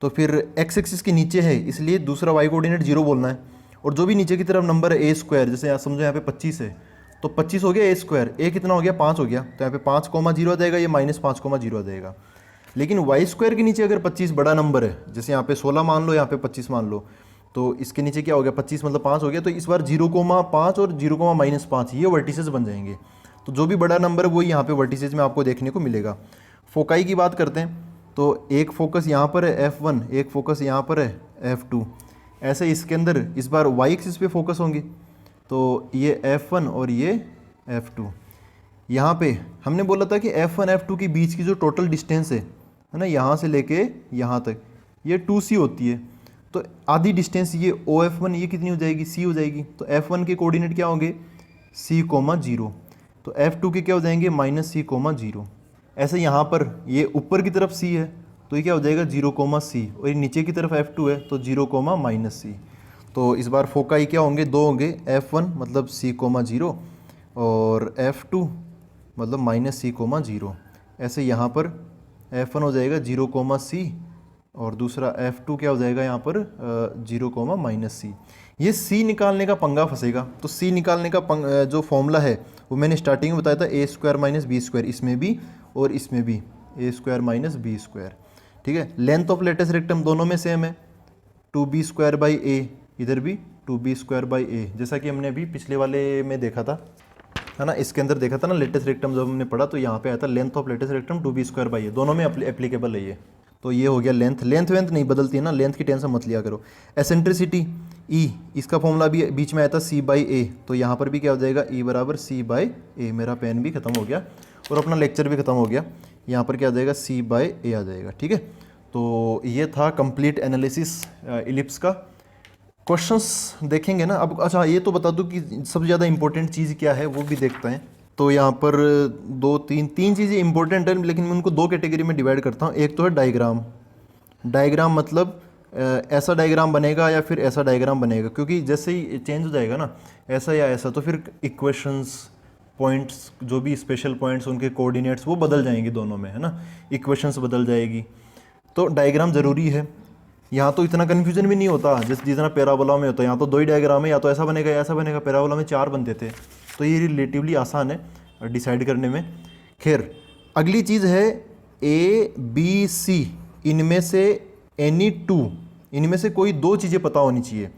A: तो फिर एक्स एक्सिस के नीचे है इसलिए दूसरा वाई कोऑर्डिनेट 0 बोलना है, और जो भी नीचे की तरफ नंबर है ए स्क्वायर, जैसे यहाँ समझो यहाँ पे 25 है तो 25 हो गया ए स्क्वायर, ए कितना हो गया 5 हो गया, तो यहाँ पे 5,0 आ जाएगा, ये -5,0 आ जाएगा। लेकिन वाई स्क्वायर के नीचे अगर 25 बड़ा नंबर है, जैसे यहाँ पे 16 मान लो, यहाँ पे 25 मान लो, तो इसके नीचे क्या हो गया 25 मतलब 5 हो गया, तो इस बार 0,5 और 0,-5 ये वर्टिसेस बन जाएंगे। तो जो भी बड़ा नंबर है वही यहाँ पे वर्टिसेस में आपको देखने को मिलेगा। फोकाई की बात करते हैं तो एक फोकस यहाँ पर है F1, एक फोकस यहाँ पर है F2। ऐसे इसके अंदर इस बार वाई एक्सिस पे फोकस होंगे, तो ये F1 और ये F2। यहाँ पे हमने बोला था कि F1 F2 के बीच की जो टोटल डिस्टेंस है ना, यहाँ से लेके यहाँ तक ये 2C होती है। तो आधी डिस्टेंस ये OF1 ये कितनी हो जाएगी, C हो जाएगी। तो F1 के कोऑर्डिनेट क्या होंगे C,0, तो F2 के क्या हो जाएंगे -C,0। ऐसे यहाँ पर ये ऊपर की तरफ C है तो ये क्या हो जाएगा 0,C, और ये नीचे की तरफ F2 है तो 0,-C। तो इस बार फोकाई क्या होंगे, दो होंगे, F1 मतलब C,0 और F2 मतलब -C,0। ऐसे यहाँ पर F1 हो जाएगा 0,C और दूसरा F2 क्या हो जाएगा यहाँ पर 0,-C। ये C निकालने का पंगा फंसेगा। तो C निकालने का जो फॉर्मूला है वो मैंने स्टार्टिंग में बताया था, A² - B², इसमें भी और इसमें भी A² - B²। ठीक है, लेंथ ऑफ लेटेस्ट रेक्टम दोनों में सेम है, 2B²/A, इधर भी 2B²/A, जैसा कि हमने अभी पिछले वाले में देखा था, है ना, इसके अंदर देखा था ना लेटेस्ट रेक्टम जब हमने पढ़ा, तो यहाँ पे आया था length of latus rectum 2B²/A, दोनों में एप्लीकेबल है ये। तो ये हो गया लेंथ वेंथ नहीं बदलती है ना, लेंथ की टेंशन मत लिया करो। एसेंट्रिसिटी E, इसका फॉर्मूला भी बीच में आया था C/A, तो यहाँ पर भी क्या हो जाएगा E = C/A। मेरा पेन भी खत्म हो गया और अपना लेक्चर भी खत्म हो गया, यहाँ पर क्या आ जाएगा C/A आ जाएगा। ठीक है, तो ये था कंप्लीट एनालिसिस इलिप्स का। क्वेश्चंस देखेंगे ना अब। अच्छा ये तो बता दूं कि सबसे ज़्यादा इंपॉर्टेंट चीज़ क्या है वो भी देखते हैं। तो यहाँ पर तीन चीज़ें इंपॉर्टेंट हैं, लेकिन मैं उनको दो कैटेगरी में डिवाइड करता हूँ। एक तो है डायग्राम मतलब ऐसा डायग्राम बनेगा या फिर ऐसा डायग्राम बनेगा, क्योंकि जैसे ही चेंज हो जाएगा ना ऐसा या ऐसा, तो फिर इक्वेशंस पॉइंट्स जो भी स्पेशल पॉइंट्स उनके कोऑर्डिनेट्स वो बदल जाएंगे दोनों में, है ना, इक्वेशंस बदल जाएगी। तो डायग्राम ज़रूरी है। यहाँ तो इतना कन्फ्यूजन भी नहीं होता जितना पैराबोला में होता है। यहाँ तो दो ही डायग्राम है, या तो ऐसा बनेगा या ऐसा बनेगा। पैराबोला में 4 बनते थे, तो ये रिलेटिवली आसान है डिसाइड करने में। खैर अगली चीज़ है A, B, C, इनमें से एनी 2, इनमें से कोई 2 चीज़ें पता होनी चाहिए।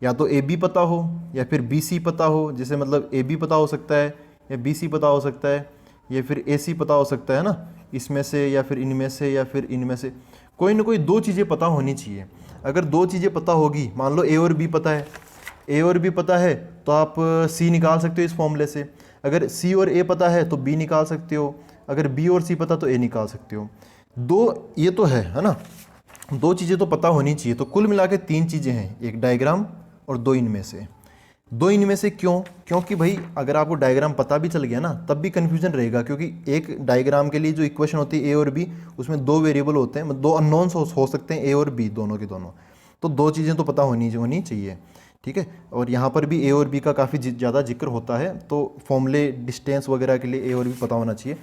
A: या तो AB पता हो या फिर BC पता हो, जैसे मतलब AB पता हो सकता है या BC पता हो सकता है या फिर AC पता हो सकता है ना, इसमें से या फिर इनमें से या फिर इनमें से कोई ना कोई 2 चीज़ें पता होनी चाहिए। अगर 2 चीज़ें पता होगी, मान लो A और B पता है, A और B पता है तो आप C निकाल सकते हो इस फॉर्मूले से। अगर C और A पता है तो B निकाल सकते हो, अगर B और C पता तो A निकाल सकते हो। 2 ये तो है ना, 2 चीज़ें तो पता होनी चाहिए। तो कुल मिला के 3 चीज़ें हैं, एक डायग्राम और 2 इनमें से। 2 इनमें से क्यों? क्योंकि भाई अगर आपको डायग्राम पता भी चल गया ना तब भी कन्फ्यूजन रहेगा, क्योंकि एक डायग्राम के लिए जो इक्वेशन होती है A और B, उसमें 2 वेरिएबल होते हैं, 2 अननोन्स हो सकते हैं A और B दोनों के दोनों। तो 2 चीज़ें तो पता होनी चाहिए। ठीक है, और यहाँ पर भी A और B का काफ़ी ज़्यादा जिक्र होता है, तो फॉर्मूले डिस्टेंस वगैरह के लिए A और B पता होना चाहिए।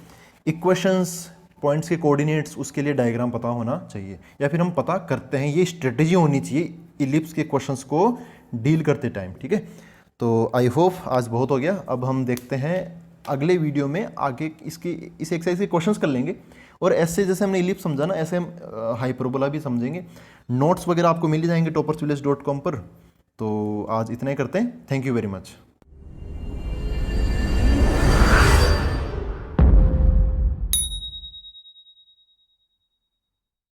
A: इक्वेशंस पॉइंट्स के कोऑर्डिनेट्स उसके लिए डायग्राम पता होना चाहिए, या फिर हम पता करते हैं। ये स्ट्रेटेजी होनी चाहिए इलिप्स के क्वेश्चंस को डील करते टाइम। ठीक है, तो आई होप आज बहुत हो गया। अब हम देखते हैं अगले वीडियो में आगे इस एक्सरसाइज के क्वेश्चंस कर लेंगे, और ऐसे जैसे हमने इलिप्स समझा ना ऐसे हम हाइपरबोला भी समझेंगे। नोट्स वगैरह आपको मिल जाएंगे toppersvillage.com पर। तो आज इतना ही करते हैं। Thank you very much.